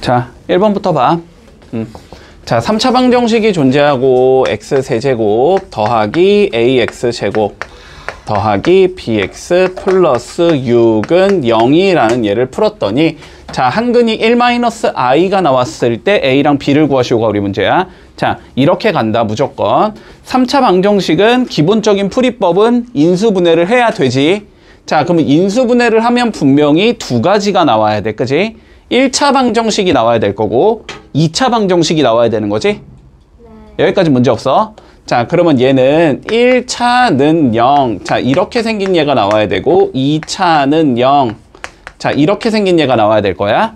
자, 1번부터 봐. 자, 3차 방정식이 존재하고 x세제곱 더하기 ax제곱 더하기 bx 플러스 6은 0이라는 예를 풀었더니 자, 한근이 1-i가 나왔을 때 a랑 b를 구하시오가 우리 문제야. 자, 이렇게 간다 무조건. 3차 방정식은 기본적인 풀이법은 인수분해를 해야 되지. 자, 그러면 인수분해를 하면 분명히 두 가지가 나와야 돼, 그지? 1차 방정식이 나와야 될 거고 2차 방정식이 나와야 되는 거지? 네. 여기까지 문제 없어. 자, 그러면 얘는 1차는 0. 자, 이렇게 생긴 얘가 나와야 되고 2차는 0. 자, 이렇게 생긴 얘가 나와야 될 거야.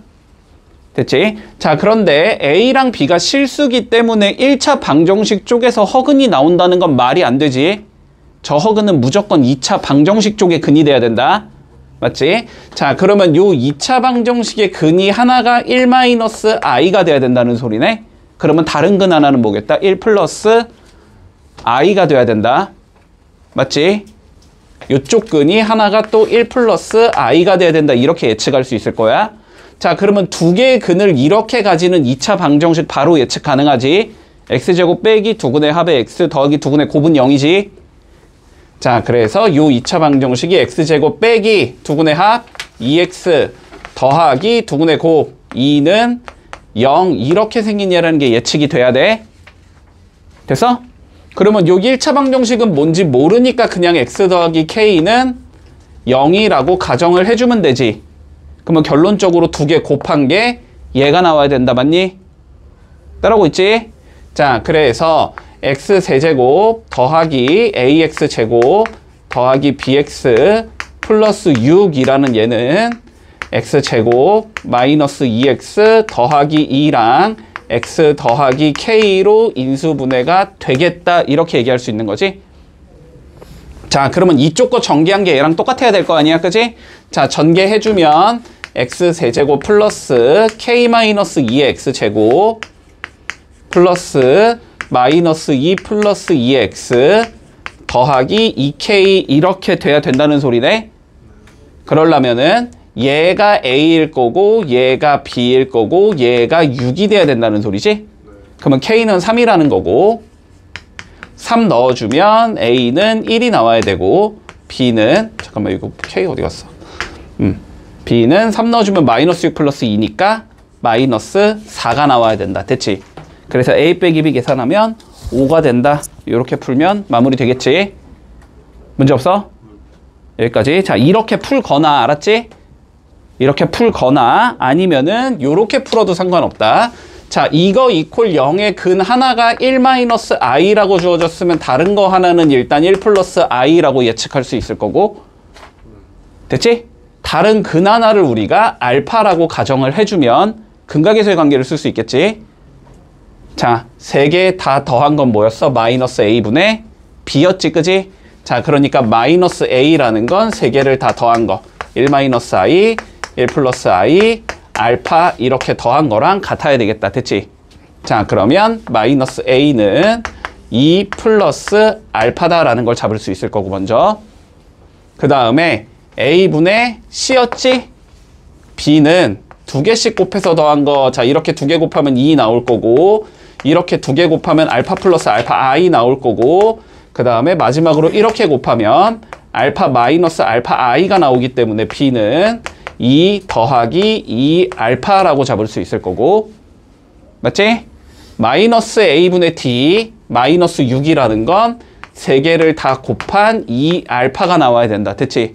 됐지? 자, 그런데 A랑 B가 실수기 때문에 1차 방정식 쪽에서 허근이 나온다는 건 말이 안 되지. 저 허근은 무조건 2차 방정식 쪽에 근이 돼야 된다. 맞지? 자, 그러면 요 2차 방정식의 근이 하나가 1-i가 돼야 된다는 소리네. 그러면 다른 근 하나는 뭐겠다? 1 플러스 i가 돼야 된다. 맞지? 요쪽 근이 하나가 또 1 플러스 i가 돼야 된다. 이렇게 예측할 수 있을 거야. 자, 그러면 두 개의 근을 이렇게 가지는 2차 방정식 바로 예측 가능하지. x제곱 빼기 두근의 합의 x 더하기 두근의 곱은 0이지. 자, 그래서 요 2차 방정식이 x제곱 빼기 두근의 합 2x 더하기 두근의 곱 2는 0 이렇게 생긴 얘라는 게 예측이 돼야 돼. 됐어? 그러면 여기 1차 방정식은 뭔지 모르니까 그냥 x 더하기 k는 0이라고 가정을 해주면 되지. 그러면 결론적으로 두 개 곱한 게 얘가 나와야 된다. 맞니? 따라오고 있지? 자, 그래서 x세제곱 더하기 ax제곱 더하기 bx 플러스 6이라는 얘는 x제곱 마이너스 2x 더하기 2랑 x 더하기 k로 인수분해가 되겠다. 이렇게 얘기할 수 있는 거지. 자, 그러면 이쪽 거 전개한 게 얘랑 똑같아야 될 거 아니야, 그지? 자, 전개해주면 x세제곱 플러스 k-2의 x제곱 플러스 마이너스 2 플러스 2x 더하기 2k 이렇게 돼야 된다는 소리네. 그러려면은 얘가 a일 거고 얘가 b일 거고 얘가 6이 돼야 된다는 소리지. 그러면 k는 3이라는 거고 3 넣어주면 a는 1이 나와야 되고 b는 잠깐만 이거 k 어디 갔어? b는 3 넣어주면 마이너스 6 플러스 2니까 마이너스 4가 나와야 된다. 됐지? 그래서 a 빼기 b 계산하면 5가 된다. 이렇게 풀면 마무리 되겠지? 문제 없어? 여기까지. 자, 이렇게 풀거나 알았지? 이렇게 풀거나 아니면은 이렇게 풀어도 상관없다. 자, 이거 이퀄 0의 근 하나가 1-i라고 주어졌으면 다른 거 하나는 일단 1 플러스 i라고 예측할 수 있을 거고. 됐지? 다른 근 하나를 우리가 알파라고 가정을 해주면 근각에서의 관계를 쓸 수 있겠지? 자, 세 개 다 더한 건 뭐였어? 마이너스 a분의 b였지, 그지? 자, 그러니까 마이너스 a라는 건 세 개를 다 더한 거. 1-i, 1 플러스 i, 알파 이렇게 더한 거랑 같아야 되겠다. 됐지? 자, 그러면 마이너스 a는 2 플러스 알파다라는 걸 잡을 수 있을 거고 먼저. 그 다음에 a분의 c였지? b는 두 개씩 곱해서 더한 거. 자, 이렇게 두 개 곱하면 2 나올 거고 이렇게 두 개 곱하면 알파 플러스 알파 i 나올 거고 그 다음에 마지막으로 이렇게 곱하면 알파 마이너스 알파 i가 나오기 때문에 b는 2 더하기 2 알파라고 잡을 수 있을 거고. 맞지? 마이너스 a분의 t 마이너스 6이라는 건 세 개를 다 곱한 2 알파가 나와야 된다. 됐지?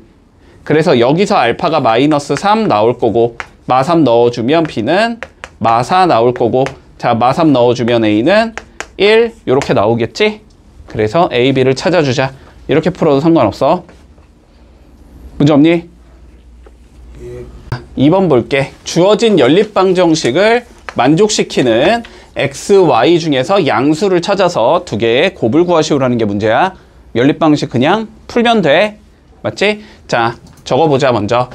그래서 여기서 알파가 마이너스 3 나올 거고 마 3 넣어주면 b는 마 4 나올 거고 자, 마 3 넣어주면 a는 1 이렇게 나오겠지? 그래서 a, b를 찾아주자. 이렇게 풀어도 상관없어. 문제 없니? 예. 2번 볼게. 주어진 연립방정식을 만족시키는 x, y 중에서 양수를 찾아서 두 개의 곱을 구하시오라는 게 문제야. 연립방식 그냥 풀면 돼. 맞지? 자, 적어보자 먼저.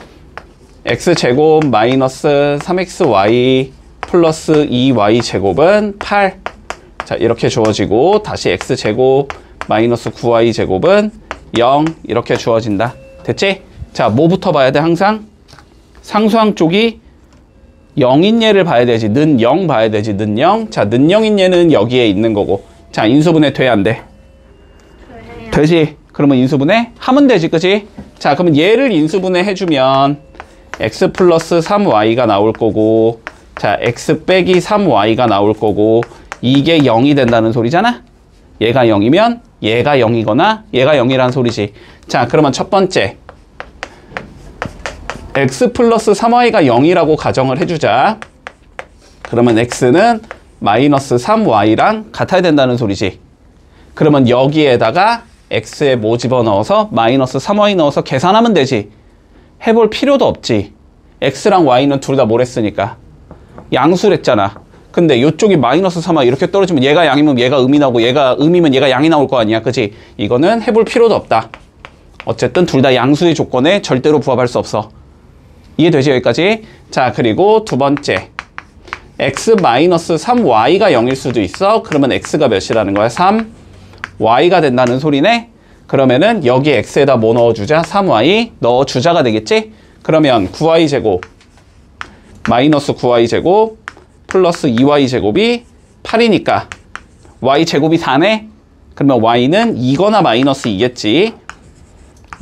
x제곱 마이너스 3xy 플러스 2y제곱은 8. 자, 이렇게 주어지고 다시 x제곱 마이너스 9y제곱은 0 이렇게 주어진다. 됐지? 자, 뭐부터 봐야 돼? 항상 상수항 쪽이 0인 얘를 봐야 되지. 는 0 봐야 되지. 는 0. 자, 는 0인 얘는 여기에 있는 거고. 자, 인수분해 돼, 안 돼? 되지. 그러면 인수분해 하면 되지, 그지? 자, 그러면 얘를 인수분해 해주면 x 플러스 3y가 나올 거고, 자, x 빼기 3y가 나올 거고, 이게 0이 된다는 소리잖아? 얘가 0이면 얘가 0이거나 얘가 0이란 소리지. 자, 그러면 첫 번째 x 플러스 3y가 0이라고 가정을 해주자. 그러면 x는 마이너스 3y랑 같아야 된다는 소리지. 그러면 여기에다가 x에 뭐 집어넣어서 마이너스 3y 넣어서 계산하면 되지. 해볼 필요도 없지. x랑 y는 둘 다 뭘 했으니까 양수랬잖아. 근데 이쪽이 마이너스 3y 이렇게 떨어지면 얘가 양이면 얘가 음이 나오고 얘가 음이면 얘가 양이 나올 거 아니야, 그치? 이거는 해볼 필요도 없다. 어쨌든 둘 다 양수의 조건에 절대로 부합할 수 없어. 이해되지, 여기까지? 자, 그리고 두 번째 x 마이너스 3y가 0일 수도 있어. 그러면 x가 몇이라는 거야? 3 y가 된다는 소리네. 그러면은 여기 x에다 뭐 넣어주자? 3y 넣어주자가 되겠지? 그러면 9y 제곱 마이너스 9y 제곱 플러스 2y 제곱이 8이니까 y 제곱이 4네? 그러면 y는 2거나 마이너스 2겠지.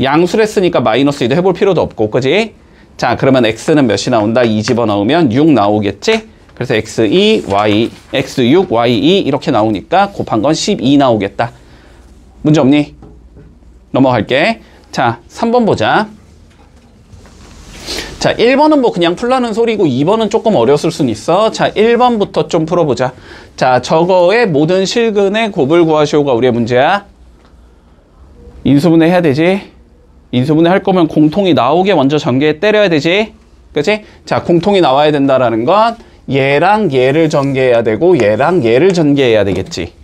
양수를 했으니까 마이너스 2도 해볼 필요도 없고, 그지? 자, 그러면 x는 몇이 나온다? 2 집어넣으면 6 나오겠지? 그래서 x2, y, x6, y2 이렇게 나오니까 곱한 건 12 나오겠다. 문제 없니? 넘어갈게. 자, 3번 보자. 자, 1번은 뭐 그냥 풀라는 소리고 2번은 조금 어려웠을 순 있어. 자, 1번부터 좀 풀어보자. 자, 저거의 모든 실근의 곱을 구하시오가 우리의 문제야. 인수분해 해야 되지. 인수분해 할 거면 공통이 나오게 먼저 전개에 때려야 되지. 그치? 자, 공통이 나와야 된다라는 건 얘랑 얘를 전개해야 되고 얘랑 얘를 전개해야 되겠지.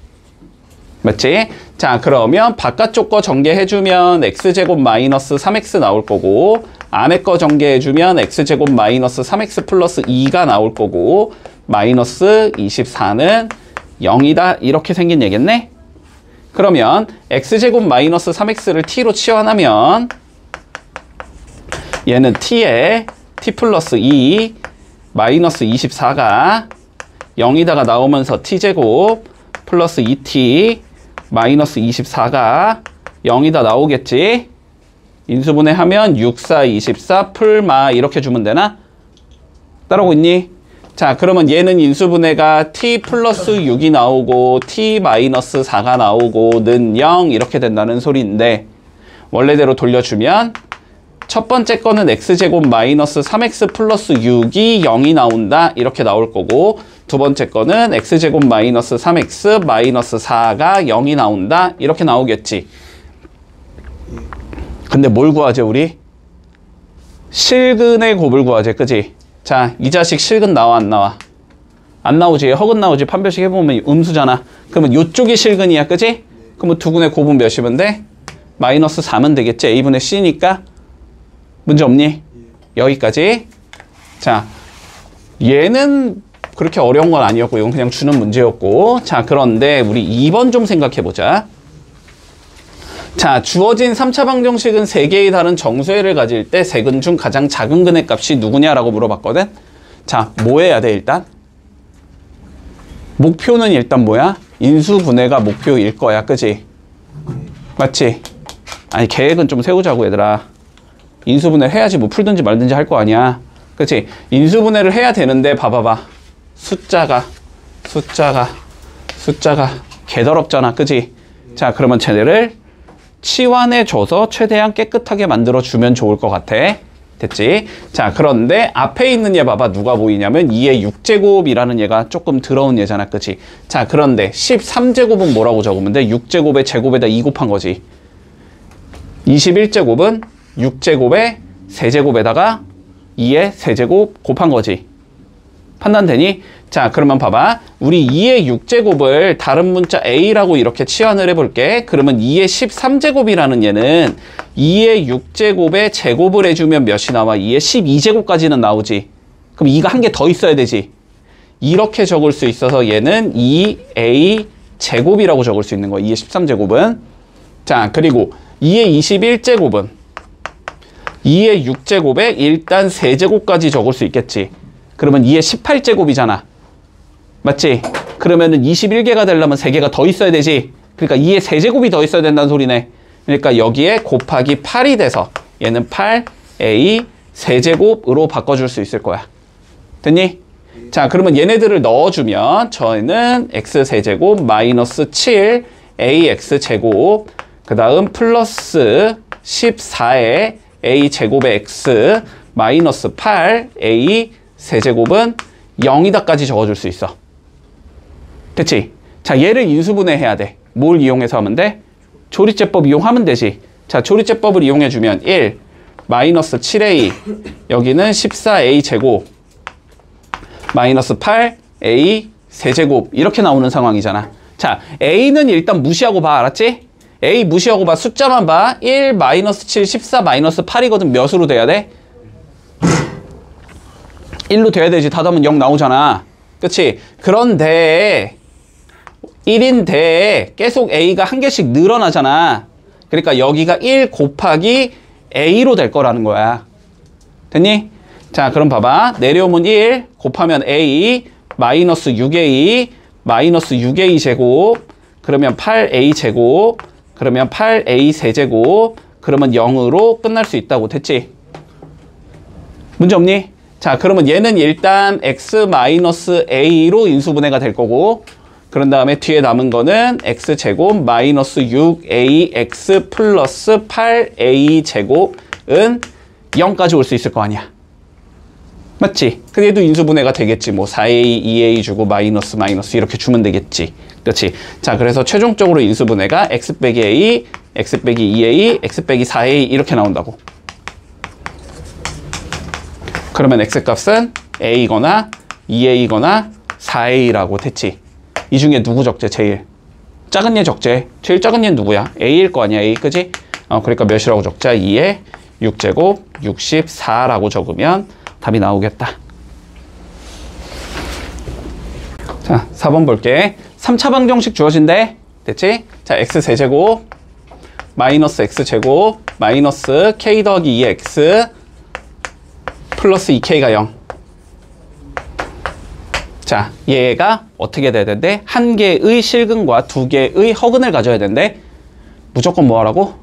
맞지? 자, 그러면 바깥쪽 거 전개해주면 x제곱 마이너스 3x 나올 거고, 안에 거 전개해주면 x제곱 마이너스 3x 플러스 2가 나올 거고, 마이너스 24는 0이다 이렇게 생긴 얘겠네. 그러면 x제곱 마이너스 3x를 t로 치환하면 얘는 t에 t 플러스 2 마이너스 24가 0이다가 나오면서 t제곱 플러스 2t 마이너스 24가 0이다 나오겠지. 인수분해 하면 6, 4, 24 풀마 이렇게 주면 되나? 따라오고 있니? 자, 그러면 얘는 인수분해가 t 플러스 6이 나오고 t 마이너스 4가 나오고 는 0 이렇게 된다는 소리인데, 원래대로 돌려주면 첫 번째 거는 x제곱 마이너스 3x 플러스 6이 0이 나온다 이렇게 나올 거고, 두 번째 거는 x제곱 마이너스 3x 마이너스 4가 0이 나온다 이렇게 나오겠지. 근데 뭘 구하지 우리? 실근의 곱을 구하지, 그지? 자, 이 자식 실근 나와 안 나와? 안 나오지. 허근 나오지. 판별식 해보면 음수잖아. 그러면 요쪽이 실근이야, 그지? 그러면 두근의 곱은 몇이면 돼? 마이너스 4면 되겠지. a분의 c니까. 문제 없니? 여기까지. 자, 얘는 그렇게 어려운 건 아니었고 이건 그냥 주는 문제였고, 자, 그런데 우리 2번 좀 생각해보자. 자, 주어진 3차 방정식은 3개의 다른 정수회를 가질 때 세근 중 가장 작은 근의 값이 누구냐라고 물어봤거든. 자, 뭐 해야 돼 일단? 목표는 일단 뭐야? 인수분해가 목표일 거야, 그지? 맞지? 아니, 계획은 좀 세우자고 얘들아. 인수분해 해야지 뭐 풀든지 말든지 할 거 아니야, 그치? 인수분해를 해야 되는데 봐봐봐. 숫자가 개더럽잖아, 그치? 자, 그러면 쟤네를 치환해줘서 최대한 깨끗하게 만들어주면 좋을 것 같아. 됐지? 자, 그런데 앞에 있는 얘 봐봐. 누가 보이냐면 2의 6제곱이라는 얘가 조금 더러운 얘잖아, 그치? 자, 그런데 13제곱은 뭐라고 적으면 돼? 6제곱의 제곱에다 2 곱한 거지. 21제곱은 6제곱의 세제곱에다가 2의 세제곱 곱한 거지. 판단되니? 자, 그러면 봐봐. 우리 2의 6제곱을 다른 문자 a라고 이렇게 치환을 해볼게. 그러면 2의 13제곱이라는 얘는 2의 6제곱에 제곱을 해주면 몇이 나와? 2의 12제곱까지는 나오지. 그럼 2가 한 개 더 있어야 되지. 이렇게 적을 수 있어서 얘는 2a 제곱이라고 적을 수 있는 거야. 2의 13제곱은. 자, 그리고 2의 21제곱은 2의 6제곱에 일단 세제곱까지 적을 수 있겠지. 그러면 2의 18제곱이잖아. 맞지? 그러면은 21개가 되려면 3개가 더 있어야 되지. 그러니까 2의 세제곱이 더 있어야 된다는 소리네. 그러니까 여기에 곱하기 8이 돼서 얘는 8a 세제곱으로 바꿔줄 수 있을 거야. 됐니? 자, 그러면 얘네들을 넣어주면 저희는 x 세제곱 마이너스 7 ax 제곱 그 다음 플러스 14의 a 제곱의 x 마이너스 8 a 세제곱은 0이다까지 적어줄 수 있어. 됐지? 자, 얘를 인수분해 해야 돼. 뭘 이용해서 하면 돼? 조리제법 이용하면 되지. 자, 조리제법을 이용해주면 1 마이너스 7a 여기는 14a 제곱 마이너스 8a 세제곱 이렇게 나오는 상황이잖아. 자, a는 일단 무시하고 봐. 알았지? a 무시하고 봐. 숫자만 봐. 1 마이너스 7 14 마이너스 8이거든. 몇으로 돼야 돼? 1로 돼야 되지. 닫으면 0 나오잖아. 그치? 그런데 1인데 계속 a가 한 개씩 늘어나잖아. 그러니까 여기가 1 곱하기 a로 될 거라는 거야. 됐니? 자, 그럼 봐봐. 내려오면 1 곱하면 a 마이너스 6a 마이너스 6a 제곱 그러면 8a 제곱 그러면 8a 세제곱 그러면 0으로 끝날 수 있다고. 됐지? 문제 없니? 자, 그러면 얘는 일단 x 마이너스 a로 인수분해가 될 거고 그런 다음에 뒤에 남은 거는 x제곱 마이너스 6ax 플러스 8a 제곱은 0까지 올 수 있을 거 아니야. 맞지? 그래도 인수분해가 되겠지. 뭐 4a, 2a 주고 마이너스 마이너스 이렇게 주면 되겠지. 그렇지? 자, 그래서 최종적으로 인수분해가 x 빼기 a, x 빼기 2a, x 빼기 4a 이렇게 나온다고. 그러면 x 값은 a거나 2a거나 4a라고. 됐지? 이 중에 누구 적재? 제일 작은 얘 적재. 제일 작은 얘는 누구야? a일 거 아니야. a, 그지? 그러니까 몇이라고 적자? 2의 6제곱 64라고 적으면 답이 나오겠다. 자, 4번 볼게. 3차 방정식 주어진대. 됐지? 자, x 세제곱 마이너스 x 제곱 마이너스 k 더하기 2x 플러스 2k가 0. 자, 얘가 어떻게 돼야 된대? 한 개의 실근과 두 개의 허근을 가져야 된대. 무조건 뭐 하라고?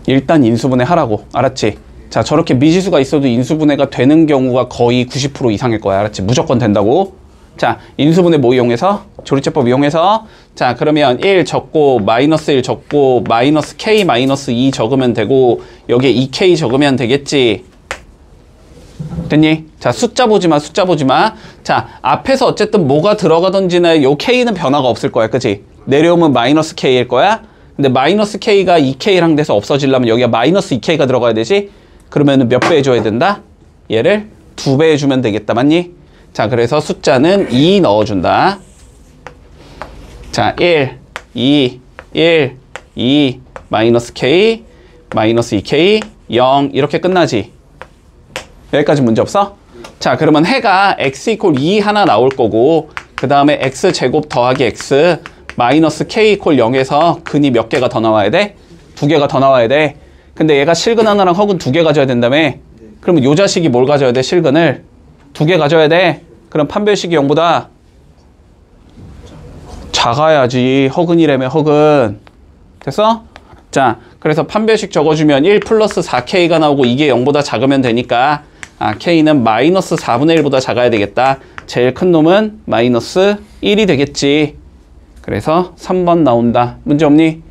일단 인수분해 하라고. 알았지? 자, 저렇게 미지수가 있어도 인수분해가 되는 경우가 거의 90% 이상일 거야. 알았지? 무조건 된다고. 자, 인수분해 뭐 이용해서? 조리제법 이용해서. 자, 그러면 1 적고 마이너스 1 적고 마이너스 k 마이너스 2 적으면 되고 여기에 2k 적으면 되겠지. 됐니? 자, 숫자 보지 마, 숫자 보지 마. 자, 앞에서 어쨌든 뭐가 들어가든지는 요 k는 변화가 없을 거야. 그치? 내려오면 마이너스 k일 거야. 근데 마이너스 k가 2k랑 돼서 없어지려면 여기가 마이너스 2k가 들어가야 되지? 그러면 몇 배 해줘야 된다? 얘를 2배 해주면 되겠다. 맞니? 자, 그래서 숫자는 2 넣어준다. 자, 1, 2, 1, 2, 마이너스 k, 마이너스 2k, 0 이렇게 끝나지? 여기까지 문제 없어? 자, 그러면 해가 x 이퀄 2 하나 나올 거고 그 다음에 x제곱 더하기 x 마이너스 k 이퀄 0에서 근이 몇 개가 더 나와야 돼? 2개가 더 나와야 돼. 근데 얘가 실근 하나랑 허근 2개 가져야 된다며? 그러면 요 자식이 뭘 가져야 돼? 실근을 2개 가져야 돼. 그럼 판별식이 0보다 작아야지. 허근이라며, 허근. 됐어? 자, 그래서 판별식 적어주면 1 플러스 4k가 나오고 이게 0보다 작으면 되니까 k는 마이너스 4분의 1보다 작아야 되겠다. 제일 큰 놈은 마이너스 1이 되겠지. 그래서 3번 나온다. 문제 없니?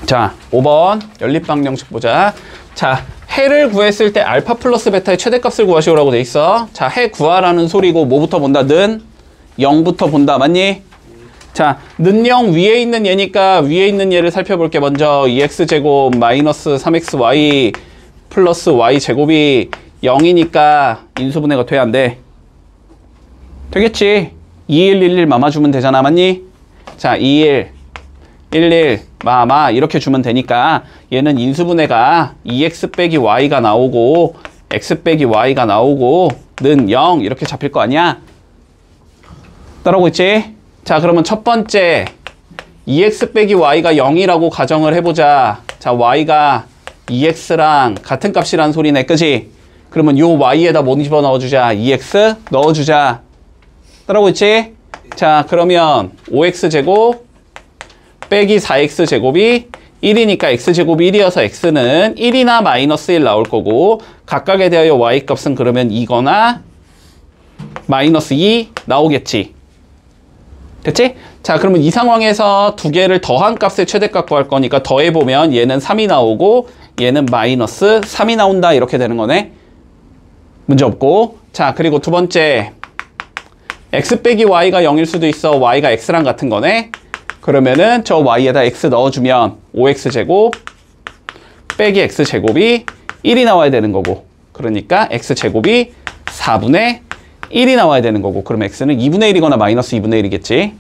자, 5번 연립방정식 보자. 자, 해를 구했을 때 알파 플러스 베타의 최대값을 구하시오라고 돼 있어. 자, 해 구하라는 소리고 뭐부터 본다? 는 0부터 본다. 맞니? 자, 는 0 위에 있는 얘니까 위에 있는 얘를 살펴볼게. 먼저 2x제곱 마이너스 3xy 플러스 y제곱이 0이니까 인수분해가 돼, 안 돼? 되겠지. 2111 마마주면 되잖아. 맞니? 자, 21 11 마마 이렇게 주면 되니까 얘는 인수분해가 2x 빼기 y가 나오고 x 빼기 y가 나오고 는 0 이렇게 잡힐 거 아니야? 따라오고 있지? 자, 그러면 첫 번째 2x 빼기 y가 0이라고 가정을 해보자. 자, y가 2x랑 같은 값이란 소리네. 그지? 그러면 요 y에다 뭐 집어넣어주자? 2x 넣어주자. 따라오고 있지? 자, 그러면 5x제곱 빼기 4x제곱이 1이니까 x제곱이 1이어서 x는 1이나 마이너스 1 나올 거고 각각에 대하여 y값은 그러면 2거나 마이너스 2 나오겠지. 됐지? 자, 그러면 이 상황에서 두 개를 더한 값의 최대값 구할 거니까 더해보면 얘는 3이 나오고 얘는 마이너스 3이 나온다. 이렇게 되는 거네. 문제 없고. 자, 그리고 두 번째 x 빼기 y가 0일 수도 있어. y가 x랑 같은 거네. 그러면은 저 y에다 x 넣어주면 5x제곱 빼기 x제곱이 1이 나와야 되는 거고 그러니까 x제곱이 4분의 1이 나와야 되는 거고 그럼 x는 2분의 1이거나 마이너스 2분의 1이겠지.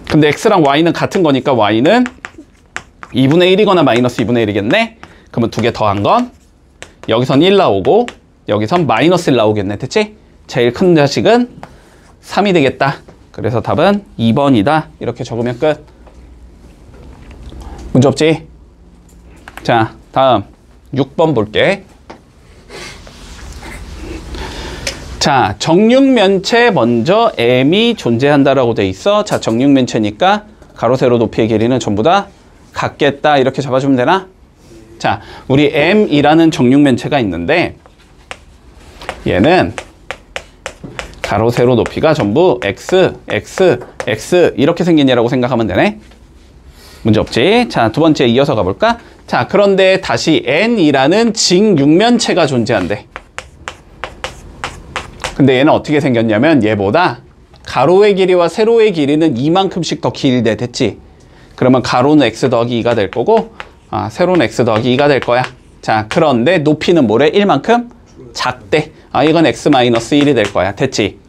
근데 x랑 y는 같은 거니까 y는 2분의 1이거나 마이너스 2분의 1이겠네. 그러면 두 개 더한 건 여기선 1 나오고 여기선 마이너스 1 나오겠네. 됐지? 제일 큰 자식은 3이 되겠다. 그래서 답은 2번이다. 이렇게 적으면 끝. 문제 없지? 자, 다음 6번 볼게. 자, 정육면체 먼저 m이 존재한다라고 돼 있어. 자, 정육면체니까 가로 세로 높이의 길이는 전부 다 같겠다. 이렇게 잡아주면 되나? 자, 우리 m이라는 정육면체가 있는데 얘는 가로 세로 높이가 전부 x, x, x 이렇게 생긴 얘라고 생각하면 되네. 문제 없지? 자, 두 번째 이어서 가볼까? 자, 그런데 다시 n이라는 직육면체가 존재한대. 근데 얘는 어떻게 생겼냐면 얘보다 가로의 길이와 세로의 길이는 이만큼씩 더 길대. 됐지? 그러면 가로는 x 더하기 2가 될 거고 세로는 x 더하기 2가 될 거야. 자, 그런데 높이는 뭐래? 1만큼 작대. 이건 x 마이너스 1이 될 거야. 됐지?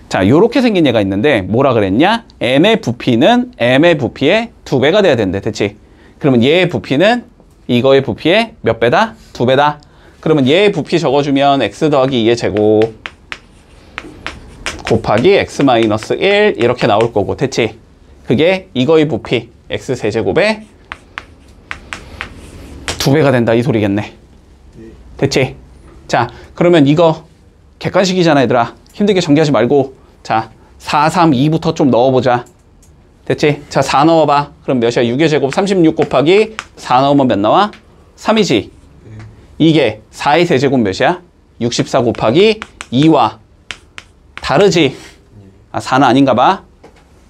자, 요렇게 생긴 얘가 있는데 뭐라 그랬냐? m의 부피는 m의 부피의 2배가 돼야 된대. 됐지? 그러면 얘의 부피는 이거의 부피의 몇 배다? 2배다. 그러면 얘의 부피 적어주면 x 더하기 2의 제곱 곱하기 x 마이너스 1 이렇게 나올 거고. 됐지? 그게 이거의 부피 x 세제곱의 2배가 된다. 이 소리겠네. 됐지? 자, 그러면 이거 객관식이잖아 얘들아. 힘들게 전개하지 말고 자, 4, 3, 2부터 좀 넣어보자. 됐지? 자, 4 넣어봐. 그럼 몇이야? 6의 제곱 36 곱하기 4 넣으면 몇 나와? 3이지? 이게 4의 세제곱 몇이야? 64 곱하기 2와 다르지? 4는 아닌가 봐.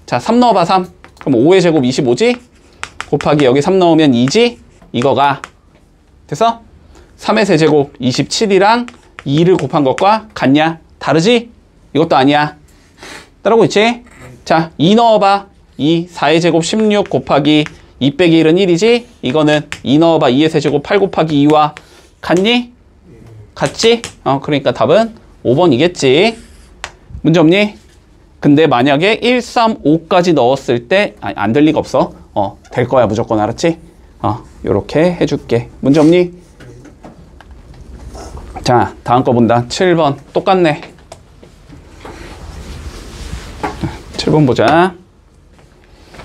자, 3 넣어봐. 3. 그럼 5의 제곱 25지? 곱하기 여기 3 넣으면 2지? 이거가 됐어? 3의 세제곱 27이랑 2를 곱한 것과 같냐? 다르지? 이것도 아니야. 따라오고 있지? 자, 2 넣어봐. 2, 4의 제곱 16 곱하기 2 빼기 1은 1이지? 이거는 2 넣어봐. 2의 세제곱 8 곱하기 2와 같니? 같지? 그러니까 답은 5번이겠지. 문제 없니? 근데 만약에 1, 3, 5까지 넣었을 때 안 될 리가 없어. 될 거야 무조건. 알았지? 요렇게 해줄게. 문제 없니? 자, 다음 거 본다. 7번 똑같네. 7번 보자.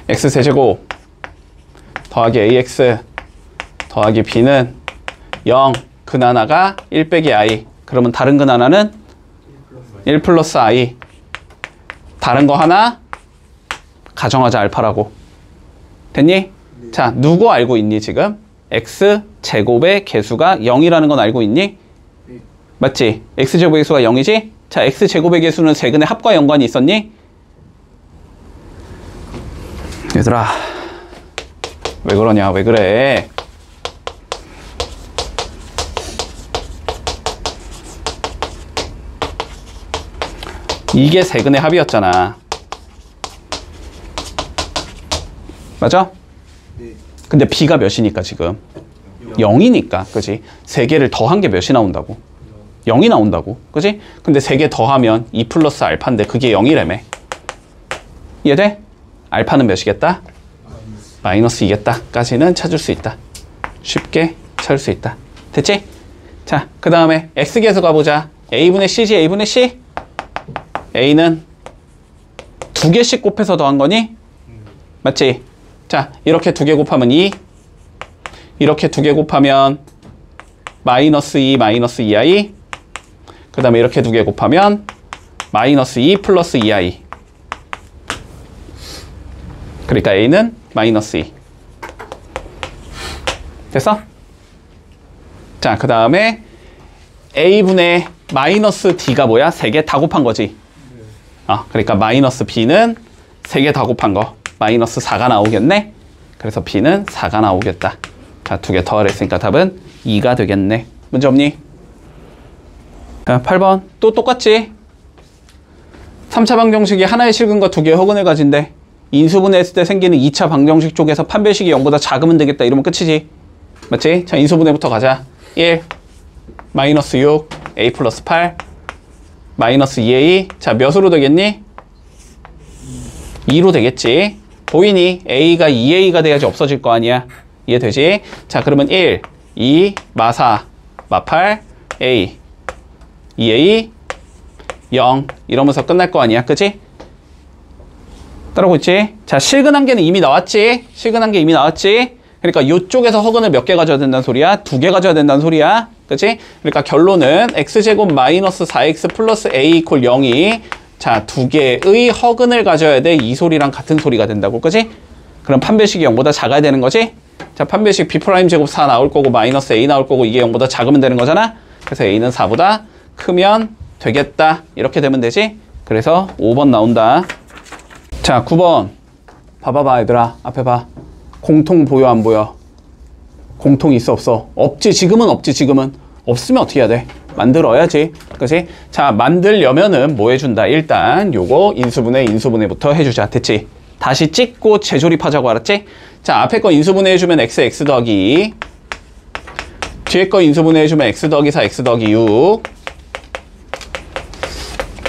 x세제곱 더하기 ax 더하기 b는 0 근하나가 1 빼기 i. 그러면 다른 근하나는 1 플러스 i. 다른 거 하나 가정하자. 알파라고. 됐니? 자, 누구 알고 있니 지금? x제곱의 개수가 0이라는 건 알고 있니? 맞지? x제곱의 개수가 0이지? 자, x제곱의 개수는 세근의 합과 연관이 있었니? 얘들아, 왜 그러냐? 왜 그래? 이게 세근의 합이었잖아. 맞아? 근데 b가 몇이니까 지금? 0이니까, 그지? 3개를 더한 게 몇이 나온다고? 0이 나온다고, 그지? 근데 3개 더하면 2 플러스 알파인데 그게 0이라며. 이해돼? 알파는 몇이겠다? 마이너스 2겠다 까지는 찾을 수 있다. 쉽게 찾을 수 있다. 됐지? 자, 그 다음에 x계수 가보자. a분의 c지? a분의 c? a는 2개씩 곱해서 더한 거니? 맞지? 자, 이렇게 2개 곱하면 2, 이렇게 두 개 곱하면 마이너스 2 마이너스 2i. 그 다음에 이렇게 두 개 곱하면 마이너스 2 플러스 2i. 그러니까 a는 마이너스 2. 됐어? 자, 그 다음에 a분의 마이너스 d가 뭐야? 3개 다 곱한 거지. 그러니까 마이너스 b는 3개 다 곱한 거. 마이너스 4가 나오겠네. 그래서 b는 4가 나오겠다. 자, 2개 더하랬으니까 답은 2가 되겠네. 문제 없니? 자, 8번 또 똑같지? 3차 방정식이 하나의 실근과 2개의 허근을 가진대. 인수분해했을 때 생기는 2차 방정식 쪽에서 판별식이 0보다 작으면 되겠다. 이러면 끝이지. 맞지? 자, 인수분해부터 가자. 1 마이너스 6 a 플러스 8 마이너스 2a. 자, 몇으로 되겠니? 2로 되겠지. 보이니? a가 2a가 돼야지 없어질 거 아니야. 이해되지? 자, 그러면 1 2 마4 마8 a 2a 0 이러면서 끝날 거 아니야. 그치? 따라오고 있지? 자, 실근한계는 이미 나왔지? 실근한계 이미 나왔지? 그러니까 이쪽에서 허근을 몇 개 가져야 된다는 소리야? 2개 가져야 된다는 소리야. 그치? 그러니까 결론은 x제곱 마이너스 4x 플러스 a 이퀄 0이 자, 2개의 허근을 가져야 돼. 이 소리랑 같은 소리가 된다고. 그치? 그럼 판별식이 0보다 작아야 되는 거지? 자, 판별식 b' 제곱 4 나올 거고 마이너스 a 나올 거고 이게 0보다 작으면 되는 거잖아? 그래서 a는 4보다 크면 되겠다. 이렇게 되면 되지? 그래서 5번 나온다. 자, 9번 봐봐봐 얘들아. 앞에 봐. 공통 보여 안 보여? 공통 있어 없어? 없지. 지금은 없지. 지금은 없으면 어떻게 해야 돼? 만들어야지. 그치? 자, 만들려면은 뭐 해준다? 일단 요거 인수분해부터 해주자. 됐지? 다시 찍고 재조립하자고. 알았지? 자, 앞에 거 인수분해 해주면 x 더하기 2, 뒤에 거 인수분해 해주면 x 더하기 4 x 더하기 6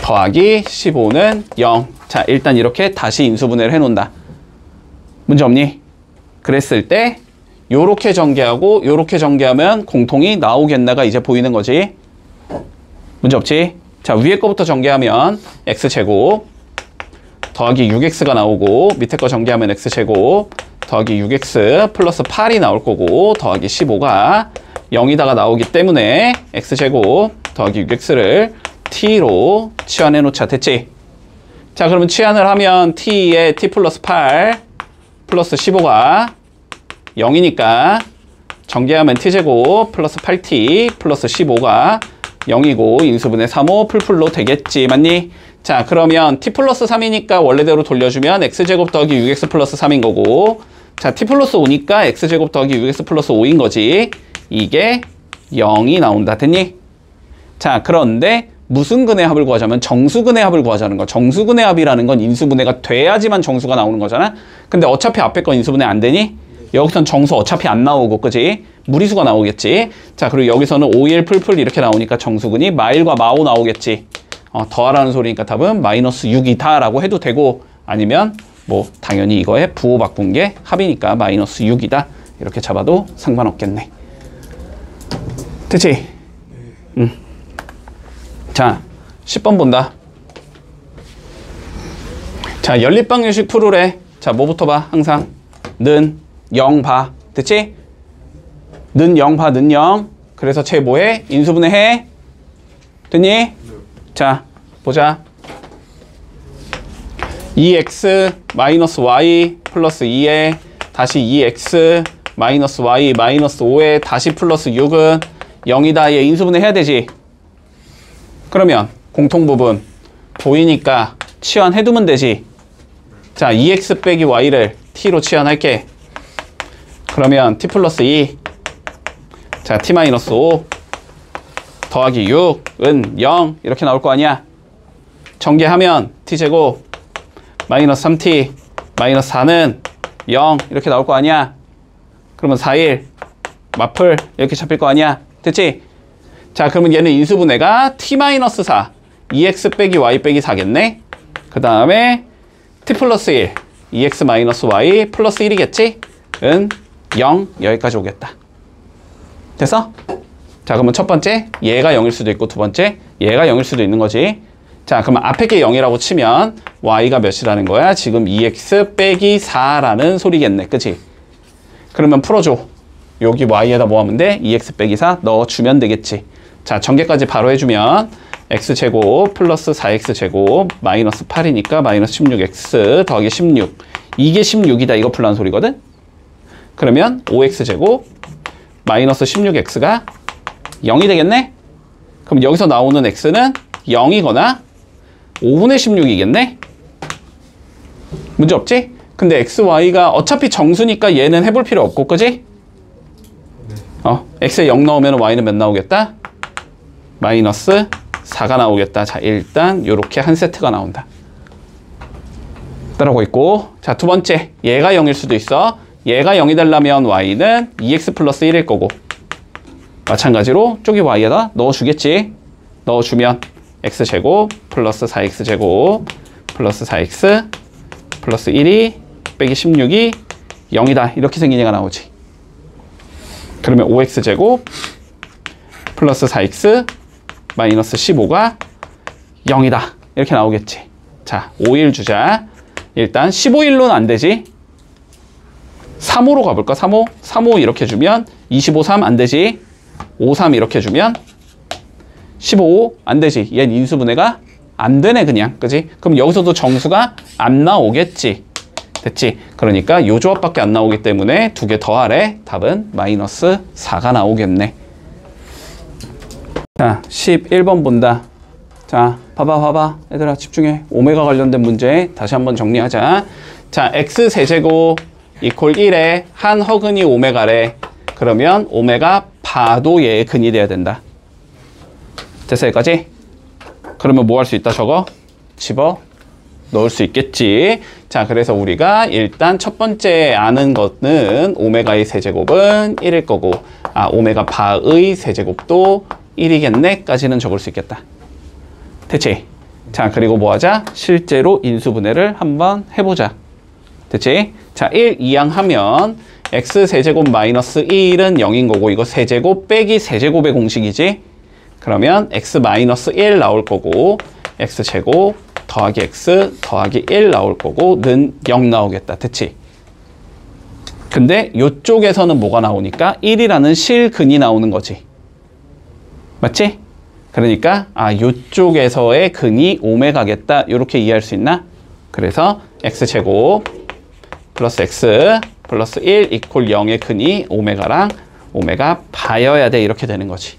더하기 15는 0. 자, 일단 이렇게 다시 인수분해를 해놓는다. 문제 없니? 그랬을 때 요렇게 전개하고 요렇게 전개하면 공통이 나오겠나가 이제 보이는 거지. 문제 없지? 자, 위에 거부터 전개하면 x제곱 더하기 6x가 나오고 밑에 거 전개하면 x제곱 더하기 6x 플러스 8이 나올 거고 더하기 15가 0이다가 나오기 때문에 x제곱 더하기 6x를 t로 치환해 놓자. 됐지? 자, 그러면 치환을 하면 t에 t 플러스 8 플러스 15가 0이니까 전개하면 t제곱 플러스 8t 플러스 15가 0이고 인수분해 3호 풀풀로 되겠지. 맞니? 자, 그러면 t 플러스 3이니까 원래대로 돌려주면 x제곱 더하기 6x 플러스 3인 거고 자, t 플러스 5니까 x제곱 더하기 6x 플러스 5인 거지. 이게 0이 나온다. 됐니? 자, 그런데 무슨 근의 합을 구하자면 정수근의 합을 구하자는 거. 정수근의 합이라는 건 인수분해가 돼야지만 정수가 나오는 거잖아. 근데 어차피 앞에 거 인수분해 안 되니? 여기선 정수 어차피 안 나오고, 그지? 무리수가 나오겠지. 자, 그리고 여기서는 5일 풀풀 이렇게 나오니까 정수근이 마1과 마5 나오겠지. 더하라는 소리니까 답은 마이너스 6이다 라고 해도 되고 아니면 뭐 당연히 이거에 부호 바꾼 게 합이니까 마이너스 6이다 이렇게 잡아도 상관없겠네. 됐지? 자, 10번 본다. 자, 연립방정식 풀으래. 자, 뭐부터 봐? 항상 는 0 봐. 됐지? 는 0 봐. 는 0. 그래서 쟤 뭐해? 인수분해 해. 됐니? 자, 보자. 2x 마이너스 y 플러스 2에 다시 2x 마이너스 y 마이너스 5에 다시 플러스 6은 0이다. 얘 인수분해 해야 되지. 그러면 공통부분 보이니까 치환해두면 되지. 자, 2x 빼기 y를 t로 치환할게. 그러면 t 플러스 2 자, t 마이너스 5 더하기 6은 0 이렇게 나올 거 아니야. 전개하면 t제곱 마이너스 3t 마이너스 4는 0 이렇게 나올 거 아니야. 그러면 4일 마플 이렇게 잡힐 거 아니야. 됐지? 자, 그러면 얘는 인수분해가 t 마이너스 4 2x 빼기 y 빼기 4겠네. 그 다음에 t 플러스 1 2x 마이너스 y 플러스 1이겠지? 은 0 여기까지 오겠다. 됐어? 자, 그러면 첫 번째 얘가 0일 수도 있고 두 번째 얘가 0일 수도 있는 거지. 자, 그러면 앞에 게 0이라고 치면 y가 몇이라는 거야? 지금 2x 빼기 4라는 소리겠네. 그치? 그러면 풀어줘. 여기 y에다 뭐 하면 돼? 2x 빼기 4 넣어주면 되겠지. 자, 전개까지 바로 해주면 x제곱 플러스 4x제곱 마이너스 8이니까 마이너스 16x 더하기 16. 이게 16이다. 이거 풀란 소리거든? 그러면 5x제곱 마이너스 16x가 0이 되겠네? 그럼 여기서 나오는 x는 0이거나 5분의 16이겠네? 문제 없지? 근데 x, y가 어차피 정수니까 얘는 해볼 필요 없고, 그지? x에 0 넣으면 y는 몇 나오겠다? 마이너스 4가 나오겠다. 자, 일단 요렇게 한 세트가 나온다. 따라오고 있고, 자, 두 번째, 얘가 0일 수도 있어. 얘가 0이 되려면 y는 2x 플러스 1일 거고, 마찬가지로 쪽이 y에다 넣어주겠지. 넣어주면 x제곱 플러스 4x제곱 플러스 4x 플러스 1이 빼기 16이 0이다. 이렇게 생긴 얘가 나오지. 그러면 5x제곱 플러스 4x 마이너스 15가 0이다. 이렇게 나오겠지. 자, 5일 주자. 일단 15일로는 안 되지. 3호로 가볼까? 3호? 3호 이렇게 주면 25, 3 안 되지. 5, 3 이렇게 주면 15 안 되지. 얘는 인수분해가 안 되네, 그냥. 그지? 그럼 여기서도 정수가 안 나오겠지. 됐지? 그러니까 요 조합밖에 안 나오기 때문에 두 개 더하래. 답은 마이너스 4가 나오겠네. 자, 11번 본다. 자, 봐봐. 얘들아, 집중해. 오메가 관련된 문제 다시 한번 정리하자. 자, x 세제곱 이퀄 1에 한 허근이 오메가래. 그러면 오메가 바도 얘의 근이 돼야 된다. 됐어, 여기까지? 그러면 뭐 할 수 있다, 저거? 집어 넣을 수 있겠지. 자, 그래서 우리가 일단 첫 번째 아는 것은 오메가의 세제곱은 1일 거고, 오메가 바의 세제곱도 1이겠네? 까지는 적을 수 있겠다. 됐지? 자, 그리고 뭐 하자? 실제로 인수분해를 한번 해보자. 됐지? 자, 1 이항하면 x 세제곱 마이너스 1은 0인 거고, 이거 세제곱 빼기 세제곱의 공식이지? 그러면 x 마이너스 1 나올 거고, x제곱 더하기 x 더하기 1 나올 거고, 는 0 나오겠다. 됐지? 근데 이쪽에서는 뭐가 나오니까 1이라는 실근이 나오는 거지. 맞지? 그러니까 이쪽에서의 근이 오메가겠다. 이렇게 이해할 수 있나? 그래서 x제곱 플러스 x 플러스 1 이퀄 0의 근이 오메가랑 오메가 바여야 돼. 이렇게 되는 거지.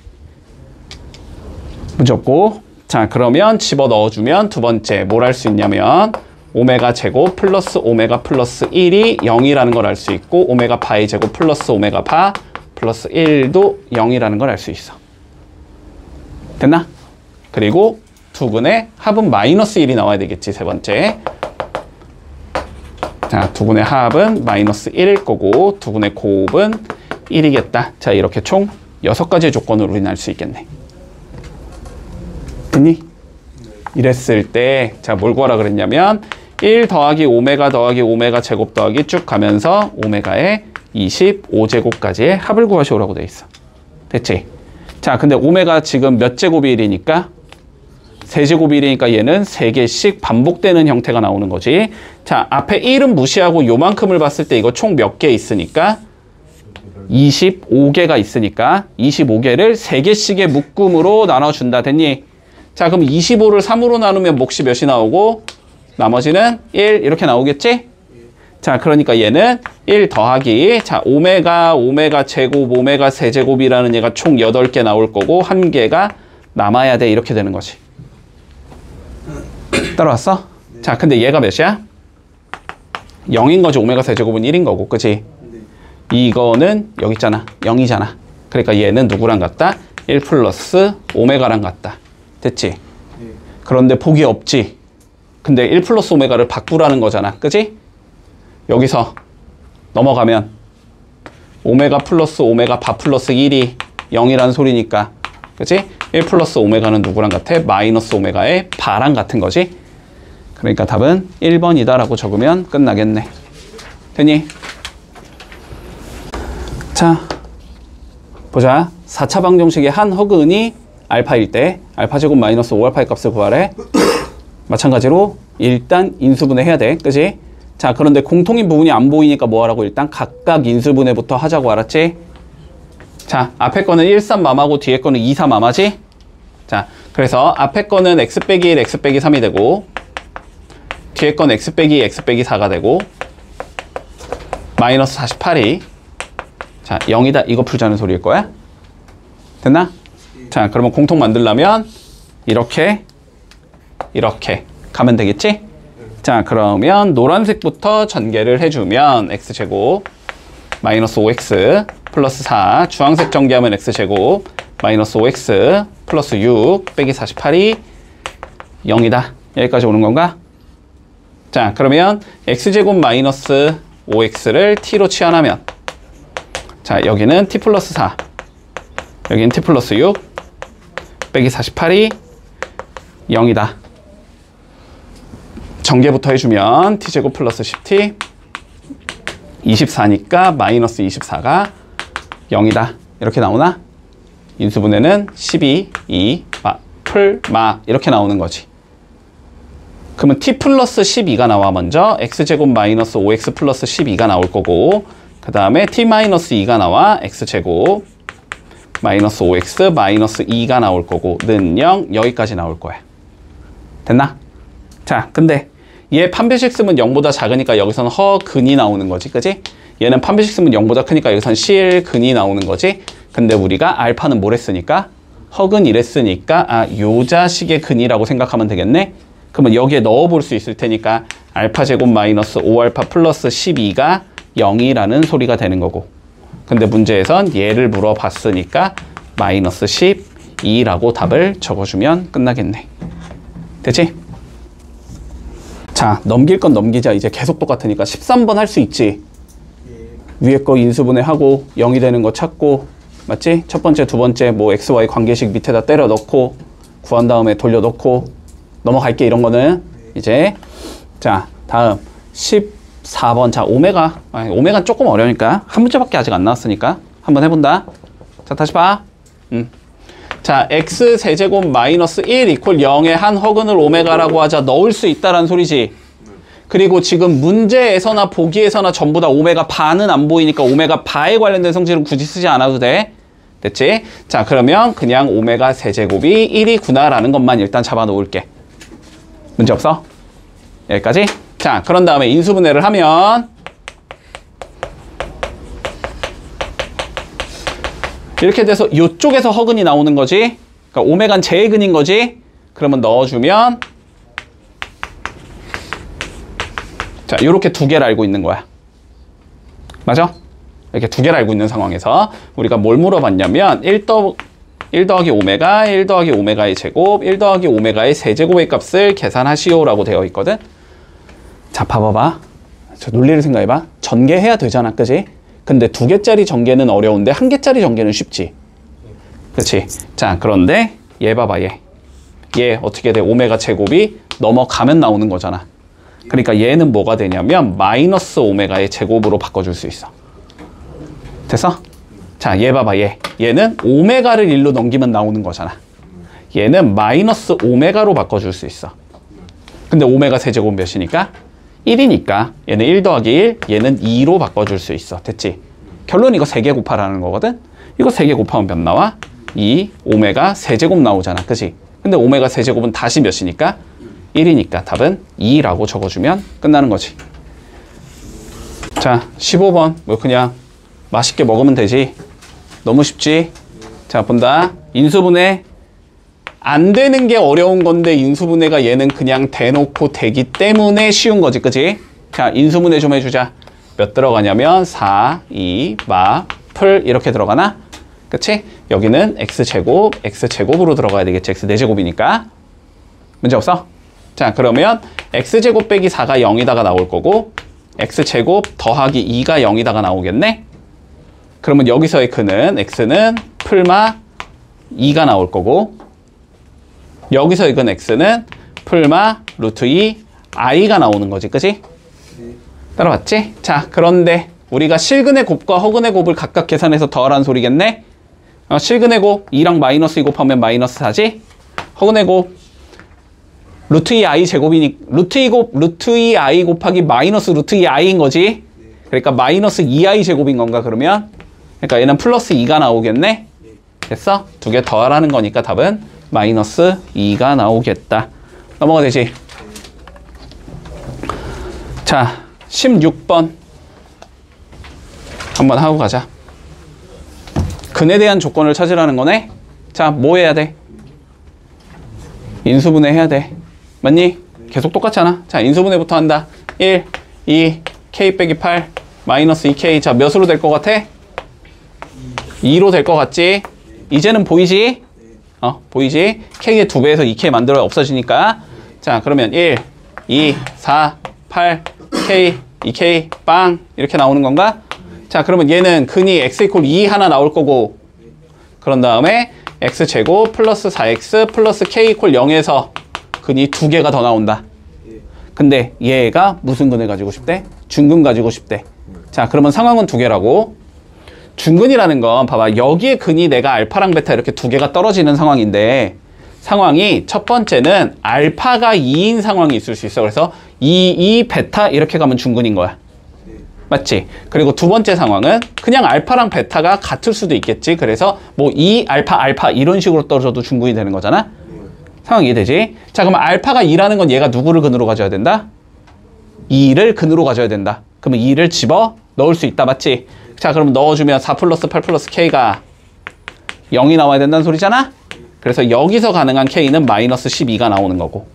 문제 없고. 자, 그러면 집어 넣어주면 두 번째 뭘 할 수 있냐면 오메가 제곱 플러스 오메가 플러스 1이 0이라는 걸 알 수 있고, 오메가 바의 제곱 플러스 오메가 바 플러스 1도 0이라는 걸 알 수 있어. 됐나? 그리고 두근의 합은 마이너스 1이 나와야 되겠지, 세 번째. 자, 두근의 합은 마이너스 1일 거고, 두근의 곱은 1이겠다. 자, 이렇게 총 6가지 조건으로 우리는 알 수 있겠네. 됐니? 이랬을 때, 자, 뭘 구하라 그랬냐면, 1 더하기 오메가 더하기 오메가 제곱 더하기 쭉 가면서 오메가의 25제곱까지의 합을 구하시오라고 돼 있어. 됐지? 자, 근데 오메가 지금 몇 제곱이 1이니까? 세제곱이 1이니까 얘는 3개씩 반복되는 형태가 나오는 거지. 자, 앞에 1은 무시하고 요만큼을 봤을 때 이거 총 몇 개 있으니까? 25개가 있으니까 25개를 3개씩의 묶음으로 나눠준다. 됐니? 자, 그럼 25를 3으로 나누면 몫이 몇이 나오고 나머지는 1 이렇게 나오겠지? 자, 그러니까 얘는 1 더하기, 자, 오메가 제곱, 오메가 세제곱이라는 얘가 총 8개 나올 거고, 1개가 남아야 돼. 이렇게 되는 거지. 따라왔어? 자, 근데 얘가 몇이야? 0인 거지. 오메가 세제곱은 1인 거고, 그치? 이거는 여기 있잖아. 0이잖아. 그러니까 얘는 누구랑 같다? 1 플러스 오메가랑 같다. 됐지? 그런데 복이 없지. 근데 1 플러스 오메가를 바꾸라는 거잖아. 그치? 여기서 넘어가면 오메가 플러스 오메가 바 플러스 1이 0이라는 소리니까, 그치? 1 플러스 오메가는 누구랑 같아? 마이너스 오메가의 바랑 같은 거지. 그러니까 답은 1번이다 라고 적으면 끝나겠네. 됐니? 자, 보자. 4차 방정식의 한 허근이 알파일 때 알파 제곱 마이너스 5알파의 값을 구하래. 마찬가지로 일단 인수분해 해야 돼. 그치? 자, 그런데 공통인 부분이 안 보이니까 뭐 하라고? 일단 각각 인수분해부터 하자고. 알았지? 자, 앞에 거는 1, 3 맘하고 뒤에 거는 2, 4 맘하지? 자, 그래서 앞에 거는 x 빼기 1, x 빼기 3이 되고 뒤에 건 x 빼기 2, x 빼기 4가 되고 마이너스 48이 자 0이다 이거 풀자는 소리일 거야. 됐나? 자, 그러면 공통 만들려면 이렇게 가면 되겠지? 자, 그러면 노란색부터 전개를 해주면 x제곱 마이너스 5x 플러스 4 주황색 전개하면 x제곱 마이너스 5x 플러스 6 빼기 48이 0이다. 여기까지 오는 건가? 자, 그러면 x제곱 마이너스 5x를 t로 치환하면 자, 여기는 t 플러스 4 여기는 t 플러스 6 빼기 48이 0이다. 전개부터 해주면 t제곱 플러스 10t 24니까 마이너스 24가 0이다. 이렇게 나오나? 인수분해는 12, 2, 풀, 이렇게 나오는 거지. 그러면 t 플러스 12가 나와 먼저 x제곱 마이너스 5x 플러스 12가 나올 거고 그 다음에 t 마이너스 2가 나와 x제곱 마이너스 5x 마이너스 2가 나올 거고 는 0 여기까지 나올 거야. 됐나? 자, 근데 얘 판별식 쓰면 0보다 작으니까 여기서는 허근이 나오는 거지, 그지? 얘는 판별식 쓰면 0보다 크니까 여기서는 실근이 나오는 거지. 근데 우리가 알파는 뭘 했으니까? 허근 이랬으니까 요 자식의 근이라고 생각하면 되겠네. 그러면 여기에 넣어볼 수 있을 테니까 알파 제곱 마이너스 5알파 플러스 12가 0이라는 소리가 되는 거고 근데 문제에선 얘를 물어봤으니까 마이너스 12라고 답을 적어주면 끝나겠네. 됐지? 자, 넘길 건 넘기자. 이제 계속 똑같으니까 13번 할 수 있지. 위에 거 인수분해하고 0이 되는 거 찾고 맞지? 첫 번째, 두 번째 뭐 XY 관계식 밑에다 때려 넣고 구한 다음에 돌려 넣고 넘어갈게. 이런 거는 이제 자, 다음 14번. 자, 오메가 조금 어려우니까 한 문제밖에 아직 안 나왔으니까 한번 해본다. 자, 다시 봐. 자, x 세제곱 마이너스 1 이퀄 0의 한 허근을 오메가라고 하자. 넣을 수 있다라는 소리지. 그리고 지금 문제에서나 보기에서나 전부 다 오메가 바는 안 보이니까 오메가 바에 관련된 성질은 굳이 쓰지 않아도 돼. 됐지? 자, 그러면 그냥 오메가 세제곱이 1이구나 라는 것만 일단 잡아 놓을게. 문제 없어? 여기까지? 자, 그런 다음에 인수분해를 하면 이렇게 돼서 이쪽에서 허근이 나오는 거지. 그러니까 오메가는 제근인 거지. 그러면 넣어주면 자, 이렇게 두 개를 알고 있는 거야. 맞아? 이렇게 두 개를 알고 있는 상황에서 우리가 뭘 물어봤냐면 1 더하기 오메가, 1 더하기 오메가의 제곱, 1 더하기 오메가의 세제곱의 값을 계산하시오라고 되어 있거든. 자, 봐봐봐. 저 논리를 생각해봐. 전개해야 되잖아, 그지? 근데 두 개짜리 전개는 어려운데 한 개짜리 전개는 쉽지. 그렇지? 자, 그런데 얘 봐봐, 얘 어떻게 돼? 오메가 제곱이 넘어가면 나오는 거잖아. 그러니까 얘는 뭐가 되냐면 마이너스 오메가의 제곱으로 바꿔줄 수 있어. 됐어? 자, 얘 봐봐, 얘는 오메가를 1로 넘기면 나오는 거잖아. 얘는 마이너스 오메가로 바꿔줄 수 있어. 근데 오메가 세제곱 몇이니까? 1이니까 얘는 1 더하기 1, 얘는 2로 바꿔줄 수 있어. 됐지? 결론 이거 3개 곱하라는 거거든? 이거 3개 곱하면 몇 나와? 2 오메가 세제곱 나오잖아. 그치? 근데 오메가 세제곱은 다시 몇이니까? 1이니까 답은 2라고 적어주면 끝나는 거지. 자, 15번 뭐 그냥 맛있게 먹으면 되지. 너무 쉽지? 자, 본다. 인수분해 안 되는 게 어려운 건데 인수분해가 얘는 그냥 대놓고 되기 때문에 쉬운 거지, 그치? 자, 인수분해 좀 해주자. 몇 들어가냐면 4, 2, 풀 이렇게 들어가나? 그치? 여기는 x제곱으로 들어가야 되겠지. x 4제곱이니까. 문제 없어? 자, 그러면 x제곱 빼기 4가 0이다가 나올 거고 x제곱 더하기 2가 0이다가 나오겠네? 그러면 여기서의 근은 x는 풀마 2가 나올 거고 여기서 이건 x는 풀마 루트 2 i가 나오는 거지, 그치? 따라왔지? 자, 그런데 우리가 실근의 곱과 허근의 곱을 각각 계산해서 더하라는 소리겠네? 실근의 곱 2랑 마이너스 2 곱하면 마이너스 4지? 허근의 곱 루트 2i 제곱이니 루트 2i 곱하기 마이너스 루트 2i인 거지? 그러니까 마이너스 2i 제곱인 건가 그러면? 그러니까 얘는 플러스 2가 나오겠네? 됐어? 두 개 더하라는 거니까 답은 마이너스 2가 나오겠다. 넘어가 되지? 자, 16번 한번 하고 가자. 근에 대한 조건을 찾으라는 거네? 자, 뭐 해야 돼? 인수분해 해야 돼. 맞니? 계속 똑같잖아. 자, 인수분해부터 한다. 1, 2, k 빼기 8, 마이너스 2k. 자, 몇으로 될 것 같아? 2로 될 것 같지? 이제는 보이지? 보이지? k의 2배에서 2k 만들어야 없어지니까. 자, 그러면 1, 2, 4, 8, k, 2k, 빵. 이렇게 나오는 건가? 자, 그러면 얘는 근이 x 이퀄 2 하나 나올 거고, 그런 다음에 x제곱 플러스 4x 플러스 k 이퀄 0에서 근이 2개가 더 나온다. 근데 얘가 무슨 근을 가지고 싶대? 중근 가지고 싶대. 자, 그러면 상황은 2개라고. 중근이라는 건 봐봐. 여기에 근이 내가 알파랑 베타 이렇게 2개가 떨어지는 상황인데, 상황이 첫 번째는 알파가 2인 상황이 있을 수 있어. 그래서 2 베타 이렇게 가면 중근인 거야. 맞지? 그리고 두 번째 상황은 그냥 알파랑 베타가 같을 수도 있겠지. 그래서 뭐 2 알파 이런 식으로 떨어져도 중근이 되는 거잖아. 상황 이해되지? 자, 그러면 알파가 2라는 건 얘가 누구를 근으로 가져야 된다? 2를 근으로 가져야 된다. 그러면 2를 집어 넣을 수 있다. 맞지? 자, 그럼 넣어주면 4 플러스 8 플러스 k가 0이 나와야 된다는 소리잖아? 그래서 여기서 가능한 k는 마이너스 12가 나오는 거고.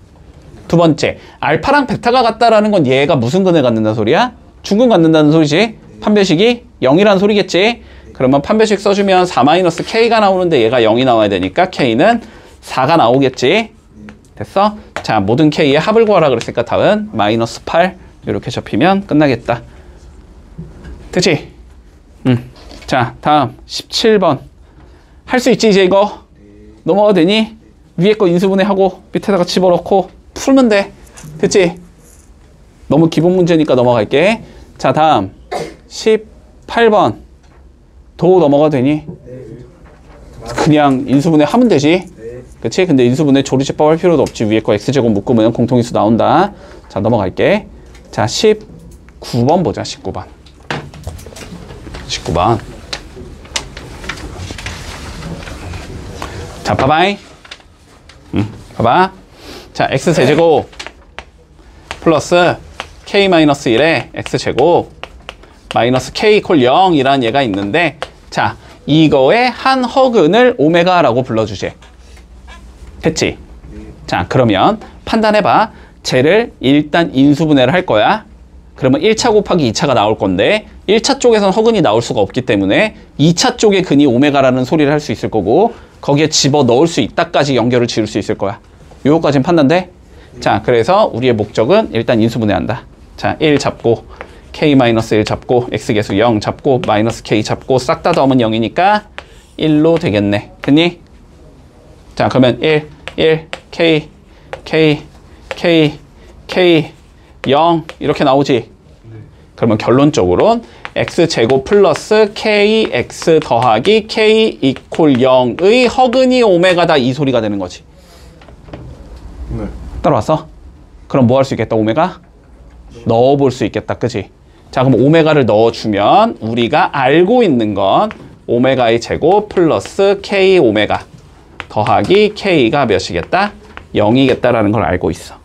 두 번째, 알파랑 베타가 같다라는 건 얘가 무슨 근을 갖는다는 소리야? 중근 갖는다는 소리지. 판별식이 0이라는 소리겠지. 그러면 판별식 써주면 4-k가 나오는데 얘가 0이 나와야 되니까 k는 4가 나오겠지. 됐어? 자, 모든 k의 합을 구하라 그랬으니까 답은 마이너스 8 이렇게 접히면 끝나겠다. 됐지? 자, 다음 17번 할 수 있지 이제 이거? 넘어가도 되니? 위에 거 인수분해하고 밑에다가 집어넣고 풀면 돼. 됐지? 너무 기본 문제니까 넘어갈게. 자, 다음 18번 도 넘어가도 되니? 그냥 인수분해 하면 되지. 그치? 근데 인수분해 조리제법 할 필요도 없지. 위에 거 x제곱 묶으면 공통인수 나온다. 자, 넘어갈게. 자, 19번 보자. 19번 자, 봐봐잉. 봐봐. 자, x세제곱 플러스 k-1에 x제곱 마이너스 k 이퀄 0이라는 얘가 있는데, 자, 이거의 한 허근을 오메가라고 불러주지. 됐지? 자, 그러면 판단해봐. 쟤를 일단 인수분해를 할 거야. 그러면 1차 곱하기 2차가 나올 건데 1차 쪽에선 허근이 나올 수가 없기 때문에 2차 쪽의 근이 오메가라는 소리를 할 수 있을 거고, 거기에 집어넣을 수 있다까지 연결을 지을 수 있을 거야. 요거까지는 판단돼? 자, 그래서 우리의 목적은 일단 인수분해한다. 자, 1 잡고 k-1 잡고 x계수 0 잡고 마이너스 k 잡고 싹 다 더하면 0이니까 1로 되겠네. 됐니? 자, 그러면 1 k 0 이렇게 나오지. 그러면 결론적으로는 x제곱 플러스 kx 더하기 k 이퀄 0의 허근이 오메가다 이 소리가 되는 거지. 네. 따라왔어? 그럼 뭐 할 수 있겠다? 오메가? 넣어볼 수 있겠다. 그치? 자, 그럼 오메가를 넣어주면 우리가 알고 있는 건 오메가의 제곱 플러스 k 오메가 더하기 k가 몇이겠다? 0이겠다라는 걸 알고 있어.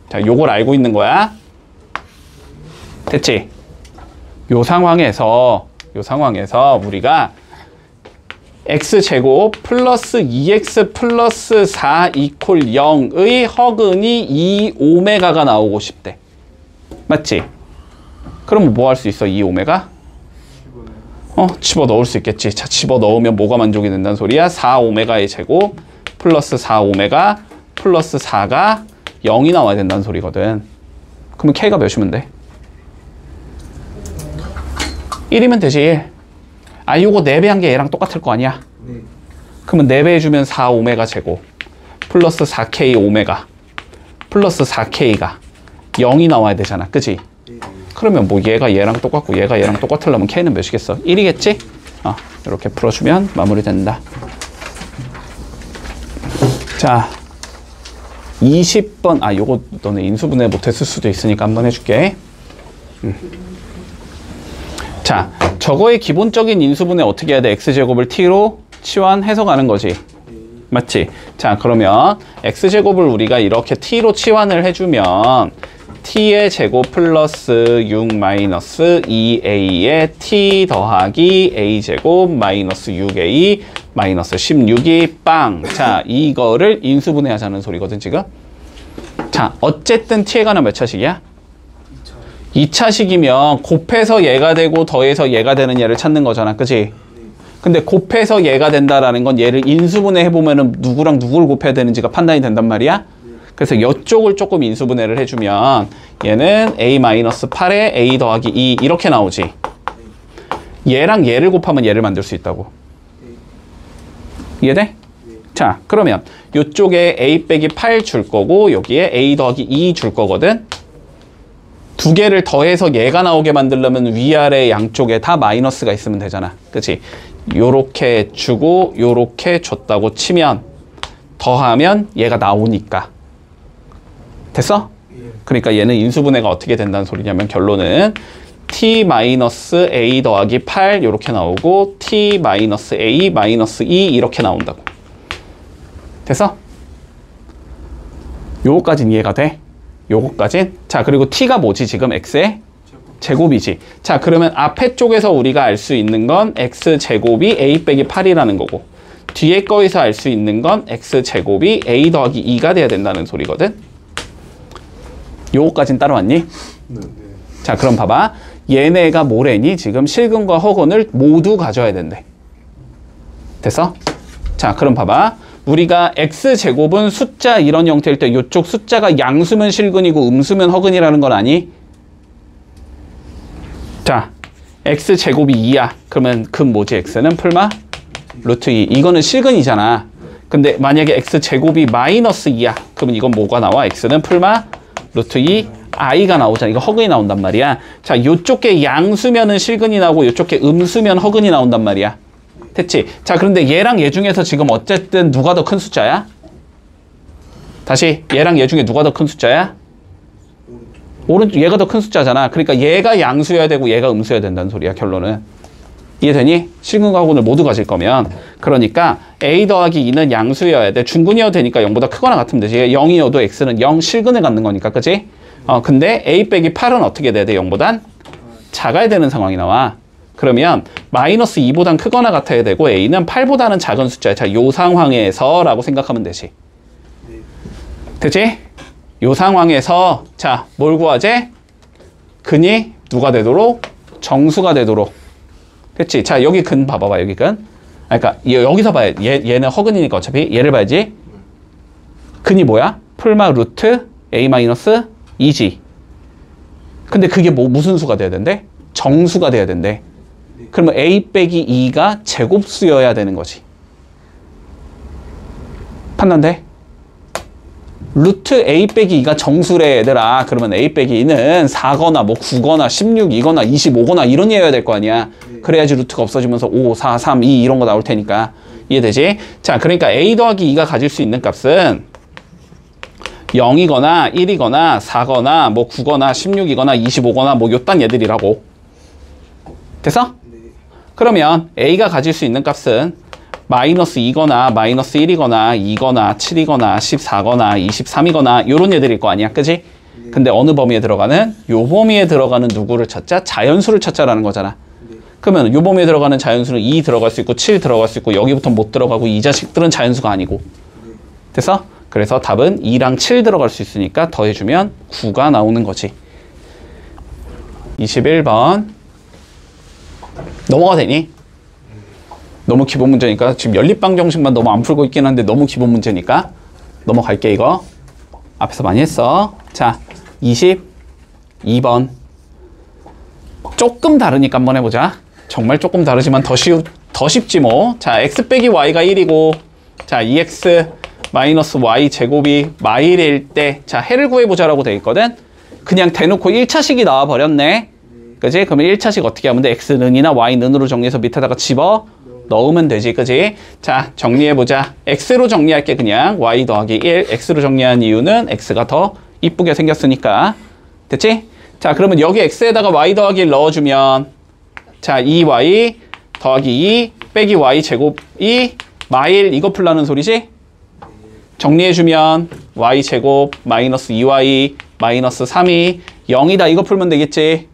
자, 요걸 알고 있는 거야. 됐지? 요 상황에서 우리가 x제곱 플러스 2x 플러스 4 이퀄 0의 허근이 2오메가가 나오고 싶대. 맞지? 그럼 뭐 할 수 있어? 2오메가? 집어넣을 수 있겠지. 자, 집어넣으면 뭐가 만족이 된다는 소리야? 4오메가의 제곱 플러스 4오메가 플러스 4가 0이 나와야 된다는 소리거든. 그러면 k가 몇이면 돼? 1이면 되지. 아, 요거 4배한 게 얘랑 똑같을 거 아니야? 네. 그러면 4배 해주면 4오메가 제곱 플러스 4k 오메가 플러스 4k가 0이 나와야 되잖아. 그치? 네. 그러면 뭐 얘가 얘랑 똑같고 얘가 얘랑 똑같으려면 k는 몇이겠어? 1이겠지? 이렇게 풀어주면 마무리된다. 자, 20번. 요거 너네 인수분해 못했을 수도 있으니까 한번 해줄게. 자, 저거의 기본적인 인수분해 어떻게 해야 돼? x제곱을 t로 치환해서 가는 거지. 맞지? 자, 그러면 x제곱을 우리가 이렇게 t로 치환을 해주면 t의 제곱 플러스 6 마이너스 2a의 t 더하기 a제곱 마이너스 6a 마이너스 16이 빵. 자, 이거를 인수분해하자는 소리거든 지금. 자, 어쨌든 t에 관한 몇 차식이야? 2차식이면 곱해서 얘가 되고 더해서 얘가 되는 얘를 찾는 거잖아. 그치? 근데 곱해서 얘가 된다라는 건 얘를 인수분해 해보면은 누구랑 누구를 곱해야 되는지가 판단이 된단 말이야. 그래서 이쪽을 조금 인수분해를 해주면 얘는 a-8에 a 더하기 2 이렇게 나오지. 얘랑 얘를 곱하면 얘를 만들 수 있다고. 이해돼? 자, 그러면 이쪽에 a 빼기 8 줄 거고 여기에 a 더하기 2 줄 거거든. 두 개를 더해서 얘가 나오게 만들려면 위아래 양쪽에 다 마이너스가 있으면 되잖아. 그치? 요렇게 주고 요렇게 줬다고 치면 더하면 얘가 나오니까. 됐어? 그러니까 얘는 인수분해가 어떻게 된다는 소리냐면 결론은 t-a 더하기 8 이렇게 나오고 t-a 마이너스 2 이렇게 나온다고. 됐어? 요거까진 이해가 돼? 요거까진? 자, 그리고 t가 뭐지 지금? x의 제곱이지. 자, 그러면 앞에 쪽에서 우리가 알 수 있는 건 x제곱이 a 빼기 8이라는 거고 뒤에 거에서 알 수 있는 건 x제곱이 a 더하기 2가 돼야 된다는 소리거든. 요거까진 따라왔니? 네. 자, 그럼 봐봐. 얘네가 뭐래니? 지금 실근과 허근을 모두 가져야 된대. 됐어? 자, 그럼 봐봐. 우리가 x제곱은 숫자 이런 형태일 때 이쪽 숫자가 양수면 실근이고 음수면 허근이라는 건 아니? 자, x제곱이 2야. 그러면 근 뭐지? x는 풀마 루트 2. 이거는 실근이잖아. 근데 만약에 x제곱이 마이너스 2야. 그러면 이건 뭐가 나와? x는 풀마 루트 2 i가 나오잖아. 이거 허근이 나온단 말이야. 자, 요쪽에 양수면은 실근이 나오고 요쪽에 음수면 허근이 나온단 말이야. 됐지? 자, 그런데 얘랑 얘 중에서 지금 어쨌든 누가 더 큰 숫자야? 다시 얘랑 얘 중에 누가 더 큰 숫자야? 오른쪽 얘가 더 큰 숫자잖아. 그러니까 얘가 양수여야 되고 얘가 음수여야 된다는 소리야. 결론은. 이해되니? 실근과 허근을 모두 가질 거면. 그러니까 a 더하기 2는 양수여야 돼. 중근이어도 되니까 0보다 크거나 같으면 되지. 0이어도 x는 0 실근을 갖는 거니까. 그치? 근데 a 빼기 8은 어떻게 돼야 돼? 0보단 작아야 되는 상황이 나와. 그러면 마이너스 2보단 크거나 같아야 되고 a는 8보다는 작은 숫자야. 자, 요 상황에서 라고 생각하면 되지. 됐지? 요 상황에서 자, 뭘 구하지? 근이 누가 되도록? 정수가 되도록. 됐지? 자, 여기 근 봐봐봐. 여기 근. 그러니까 여기서 봐야 얘는 허근이니까 어차피 얘를 봐야지. 근이 뭐야? 풀마 루트 a 마이너스 2지. 근데 그게 무슨 수가 돼야 된대? 정수가 돼야 된대. 그러면 a 빼기 2가 제곱수여야 되는 거지. 판단돼? 루트 a 빼기 2가 정수래 얘들아. 그러면 a 빼기 2는 4거나 뭐 9거나 16이거나 25거나 이런 얘여야 될 거 아니야. 그래야지 루트가 없어지면서 5, 4, 3, 2 이런 거 나올 테니까. 이해되지? 자, 그러니까 a 더하기 2가 가질 수 있는 값은 0이거나 1이거나 4거나 뭐 9거나 16이거나 25거나 뭐 요딴 얘들이라고. 됐어? 그러면 a가 가질 수 있는 값은 마이너스 2거나 마이너스 1이거나 2거나 7이거나 14거나 23이거나 요런 얘들일 거 아니야. 그지? 근데 어느 범위에 들어가는? 요 범위에 들어가는 누구를 찾자? 자연수를 찾자라는 거잖아. 그러면 요 범위에 들어가는 자연수는 2 들어갈 수 있고 7 들어갈 수 있고 여기부터 못 들어가고 이 자식들은 자연수가 아니고. 됐어? 그래서 답은 2랑 7 들어갈 수 있으니까 더해주면 9가 나오는 거지. 21번 넘어가 되니? 너무 기본 문제니까 지금 연립방정식만 너무 안 풀고 있긴 한데 너무 기본 문제니까 넘어갈게. 이거 앞에서 많이 했어. 자, 22번 조금 다르니까 한번 해보자. 정말 조금 다르지만 더 쉽지 뭐. 자, x 빼기 y가 1이고 자, 2x 마이너스 y 제곱이 마일일 때 자, 해를 구해보자라고 돼 있거든. 그냥 대놓고 1차식이 나와버렸네. 그지? 그러면 1차식 어떻게 하면 돼? x는이나 y는으로 정리해서 밑에다가 집어 넣으면 되지. 그지? 자, 정리해보자. x로 정리할게. 그냥 y 더하기 1 x로 정리한 이유는 x가 더 이쁘게 생겼으니까. 됐지? 자, 그러면 여기 x에다가 y 더하기 1 넣어주면 자, 2y 더하기 2 빼기 y 제곱이 마일 이거 풀라는 소리지? 정리해주면 y 제곱 마이너스 2y 마이너스 3이 0이다 이거 풀면 되겠지.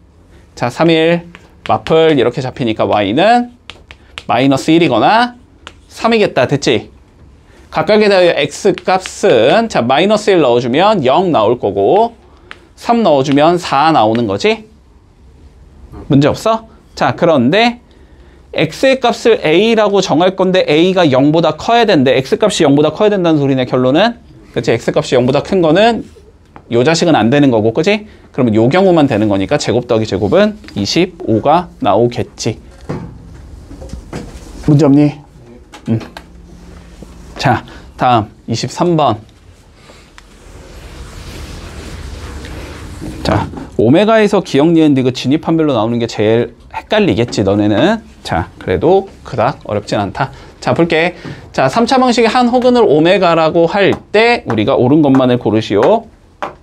자, 3일 마플 이렇게 잡히니까 y는 마이너스 1이거나 3이겠다. 됐지? 각각에 대하여 x 값은 자 마이너스 1 넣어주면 0 나올 거고 3 넣어주면 4 나오는 거지? 문제 없어? 자, 그런데 x의 값을 a라고 정할 건데 a가 0보다 커야 된대. x 값이 0보다 커야 된다는 소리네, 결론은. 그치? x 값이 0보다 큰 거는 요 자식은 안 되는 거고, 그치? 그러면 요 경우만 되는 거니까 제곱 더하기 제곱은 25가 나오겠지. 문제 없니? 자, 다음 23번. 자, 오메가에서 기억, 니은, 디귿 진입한별로 나오는 게 제일 헷갈리겠지, 너네는. 자, 그래도 그닥 어렵진 않다. 자, 볼게. 자, 3차 방식의 한 호근을 오메가라고 할 때 우리가 옳은 것만을 고르시오.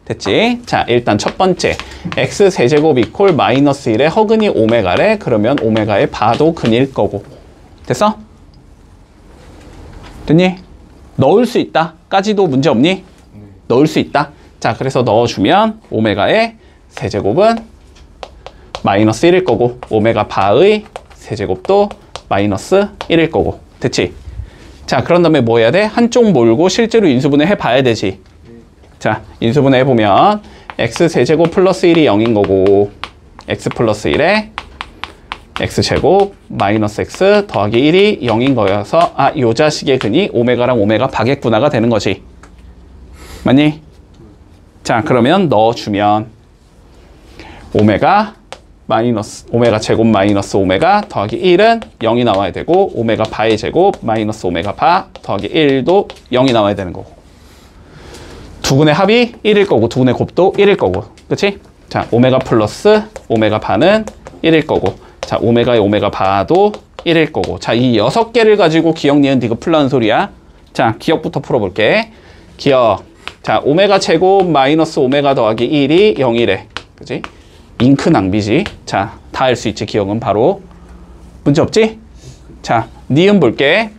됐지? 자, 일단 첫 번째. x 세제곱 이퀄 마이너스 1의 허근이 오메가래. 그러면 오메가의 바도 근일 거고. 됐어? 됐니? 넣을 수 있다. 까지도 문제 없니? 넣을 수 있다. 자, 그래서 넣어주면 오메가의 세제곱은 마이너스 1일 거고 오메가 바의 세제곱도 마이너스 1일 거고. 됐지? 자, 그런 다음에 뭐 해야 돼? 한쪽 몰고 실제로 인수분해 해봐야 되지. 자, 인수분해 해보면 x 세제곱 플러스 1이 0인 거고 x 플러스 1에 x제곱 마이너스 x 더하기 1이 0인 거여서 아, 요 자식의 근이 오메가랑 오메가 바겠구나가 되는 거지. 맞니? 자, 그러면 넣어주면 오메가 마이너스 오메가 제곱 마이너스 오메가 더하기 1은 0이 나와야 되고 오메가 바의 제곱 마이너스 오메가 바 더하기 1도 0이 나와야 되는 거고 두근의 합이 1일 거고 두근의 곱도 1일 거고. 그치? 자, 오메가 플러스 오메가 바는 1일 거고 자, 오메가의 오메가 바도 1일 거고. 자, 이 6개를 가지고 기억, 니은, 디귿 풀라는 소리야. 자, 기억부터 풀어볼게. 기억. 자, 오메가 제곱 마이너스 오메가 더하기 1이 0이래. 그치? 잉크 낭비지. 자, 다 할 수 있지, 기억은 바로. 문제 없지? 자, 니은 볼게.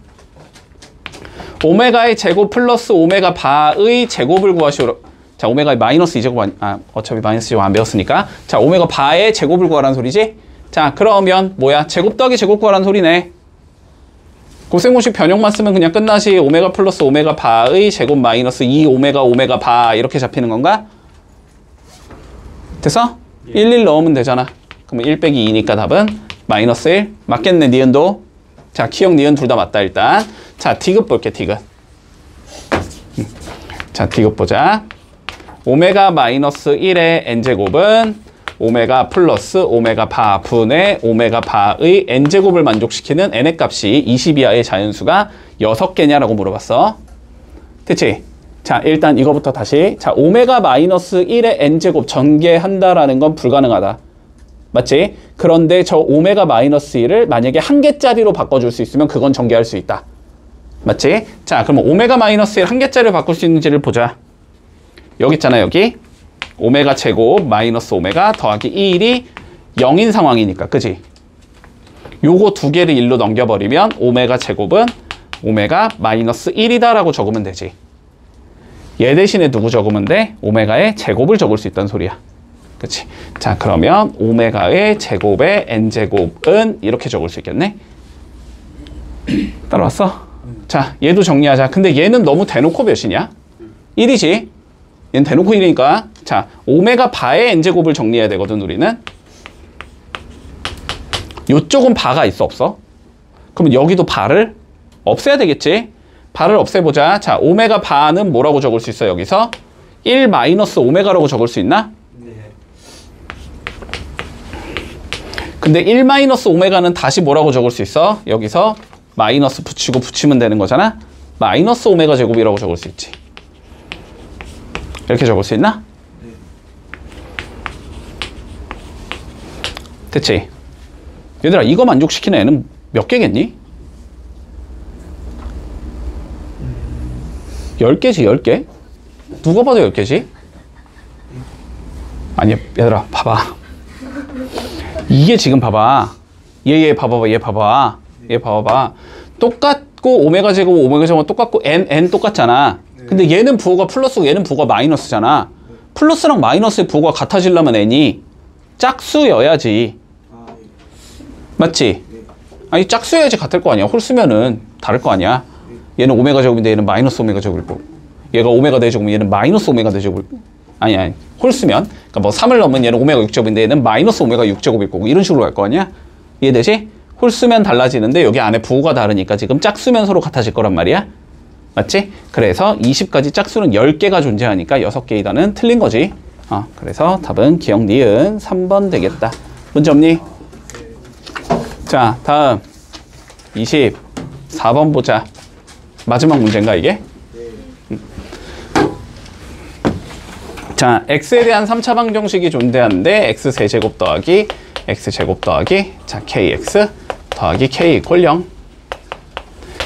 오메가의 제곱 플러스 오메가 바의 제곱을 구하시오. 자, 오메가의 마이너스 2제곱, 어차피 마이너스 2제곱 안 배웠으니까. 자, 오메가 바의 제곱을 구하라는 소리지? 자, 그러면 뭐야? 제곱 더하기 제곱 구하라는 소리네. 곱셈공식 변형만 쓰면 그냥 끝나시. 오메가 플러스 오메가 바의 제곱 마이너스 2 오메가 오메가 바 이렇게 잡히는 건가? 됐어? 1 넣으면 되잖아. 그러면 1 빼기 2니까 답은 마이너스 1. 맞겠네, 니은도. 자, 기억, 니은 둘 다 맞다, 일단. 자, 디귿 볼게, 디귿. 자, 디귿 보자. 오메가 마이너스 1의 n제곱은 오메가 플러스 오메가 바 분의 오메가 바의 n제곱을 만족시키는 n의 값이 20 이하의 자연수가 6개냐라고 물어봤어. 됐지? 자, 일단 이거부터 다시. 자, 오메가 마이너스 1의 n제곱 전개한다라는 건 불가능하다. 맞지? 그런데 저 오메가 마이너스 1을 만약에 한 개짜리로 바꿔줄 수 있으면 그건 전개할 수 있다. 맞지? 자, 그러면 오메가 마이너스 1 한 개짜리로 바꿀 수 있는지를 보자. 여기 있잖아, 여기. 오메가 제곱 마이너스 오메가 더하기 1이 0인 상황이니까, 그지? 요거 두 개를 1로 넘겨버리면 오메가 제곱은 오메가 마이너스 1이다 라고 적으면 되지. 얘 대신에 누구 적으면 돼? 오메가의 제곱을 적을 수 있다는 소리야. 그치? 자, 그러면 오메가의 제곱의 n제곱은 이렇게 적을 수 있겠네? 따라왔어? 자, 얘도 정리하자. 근데 얘는 너무 대놓고 몇이냐? 1이지? 얘는 대놓고 1이니까. 자, 오메가 바의 n제곱을 정리해야 되거든, 우리는. 요쪽은 바가 있어, 없어? 그러면 여기도 바를 없애야 되겠지? 바를 없애보자. 자, 오메가 바는 뭐라고 적을 수 있어, 여기서? 1 마이너스 오메가라고 적을 수 있나? 네. 근데 1 마이너스 오메가는 다시 뭐라고 적을 수 있어? 여기서 마이너스 붙이고 붙이면 되는 거잖아? 마이너스 오메가 제곱이라고 적을 수 있지. 이렇게 적을 수 있나? 네. 됐지? 얘들아, 이거 만족시키는 애는 몇 개겠니? 10개지, 10개? 누가 봐도 10개지? 아니, 얘들아, 봐봐. 이게 지금 봐봐. 얘 봐봐봐. 얘 봐봐. 똑같고 오메가 제곱 똑같고 n 똑같잖아. 근데 얘는 부호가 플러스고 얘는 부호가 마이너스잖아. 플러스랑 마이너스의 부호가 같아지려면 n이 짝수여야지. 맞지? 아니 짝수여야지 같을 거 아니야. 홀수면은 다를 거 아니야. 얘는 오메가 제곱인데 얘는 마이너스 오메가 제곱이고, 얘가 오메가 4제곱이면 얘는 마이너스 오메가 4제곱이고, 아니 홀수면 그러니까 뭐 3을 넣으면 얘는 오메가 6제곱인데 얘는 마이너스 오메가 6제곱일 거고, 이런 식으로 갈 거 아니야. 이해되지? 홀수면 달라지는데 여기 안에 부호가 다르니까 지금 짝수면 서로 같아질 거란 말이야. 맞지? 그래서 20까지 짝수는 10개가 존재하니까 6개의 단은 틀린 거지. 그래서 답은 기억 니은 3번 되겠다. 문제 없니? 자, 다음 24번 보자. 마지막 문제인가 이게? 자, x에 대한 3차 방정식이 존재하는데 x 세제곱 더하기 x 제곱 더하기 자 kx 더하기 k 이퀄 0.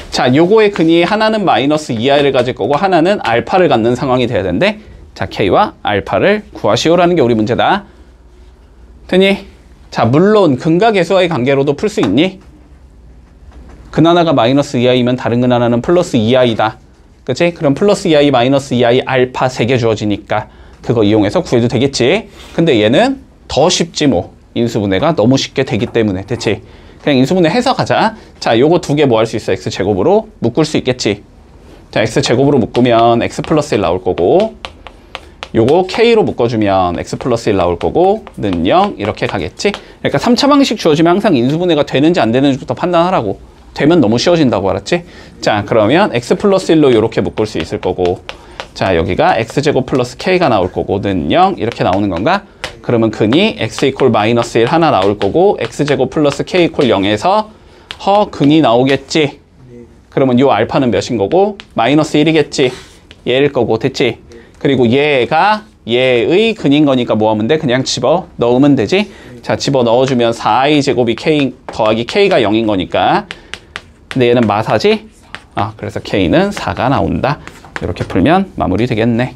자, 요거의 근이 하나는 마이너스 2i를 가질 거고 하나는 알파를 갖는 상황이 돼야 되는데, 자 k와 알파를 구하시오라는 게 우리 문제다. 되니? 자, 물론 근과 계수와의 관계로도 풀 수 있니? 근 하나가 마이너스 2i면 다른 근 하나는 플러스 2i다. 그치? 그럼 플러스 2i 마이너스 2i 알파 3개 주어지니까 그거 이용해서 구해도 되겠지. 근데 얘는 더 쉽지 뭐. 인수분해가 너무 쉽게 되기 때문에. 됐지? 그냥 인수분해 해서 가자. 자, 요거 두 개 뭐 할 수 있어? x제곱으로 묶을 수 있겠지. 자, x제곱으로 묶으면 x 플러스 1 나올 거고, 요거 k로 묶어주면 x 플러스 1 나올 거고, 는 0 이렇게 가겠지. 그러니까 3차 방식 주어지면 항상 인수분해가 되는지 안 되는지부터 판단하라고. 되면 너무 쉬워진다고, 알았지? 자, 그러면 x 플러스 1로 이렇게 묶을 수 있을 거고, 자, 여기가 x제곱 플러스 k가 나올 거고, 는 0 이렇게 나오는 건가? 그러면 근이 x 이퀄 마이너스 1 하나 나올 거고, x제곱 플러스 k 이퀄 0에서 근이 나오겠지. 그러면 요 알파는 몇인 거고? 마이너스 1이겠지. 얘일 거고, 됐지? 그리고 얘가 얘의 근인 거니까 뭐 하면 돼? 그냥 집어 넣으면 되지? 자, 집어 넣어주면 4i 제곱이 k 더하기 k가 0인 거니까. 근데 얘는 마사지? 그래서 k는 4가 나온다. 이렇게 풀면 마무리 되겠네.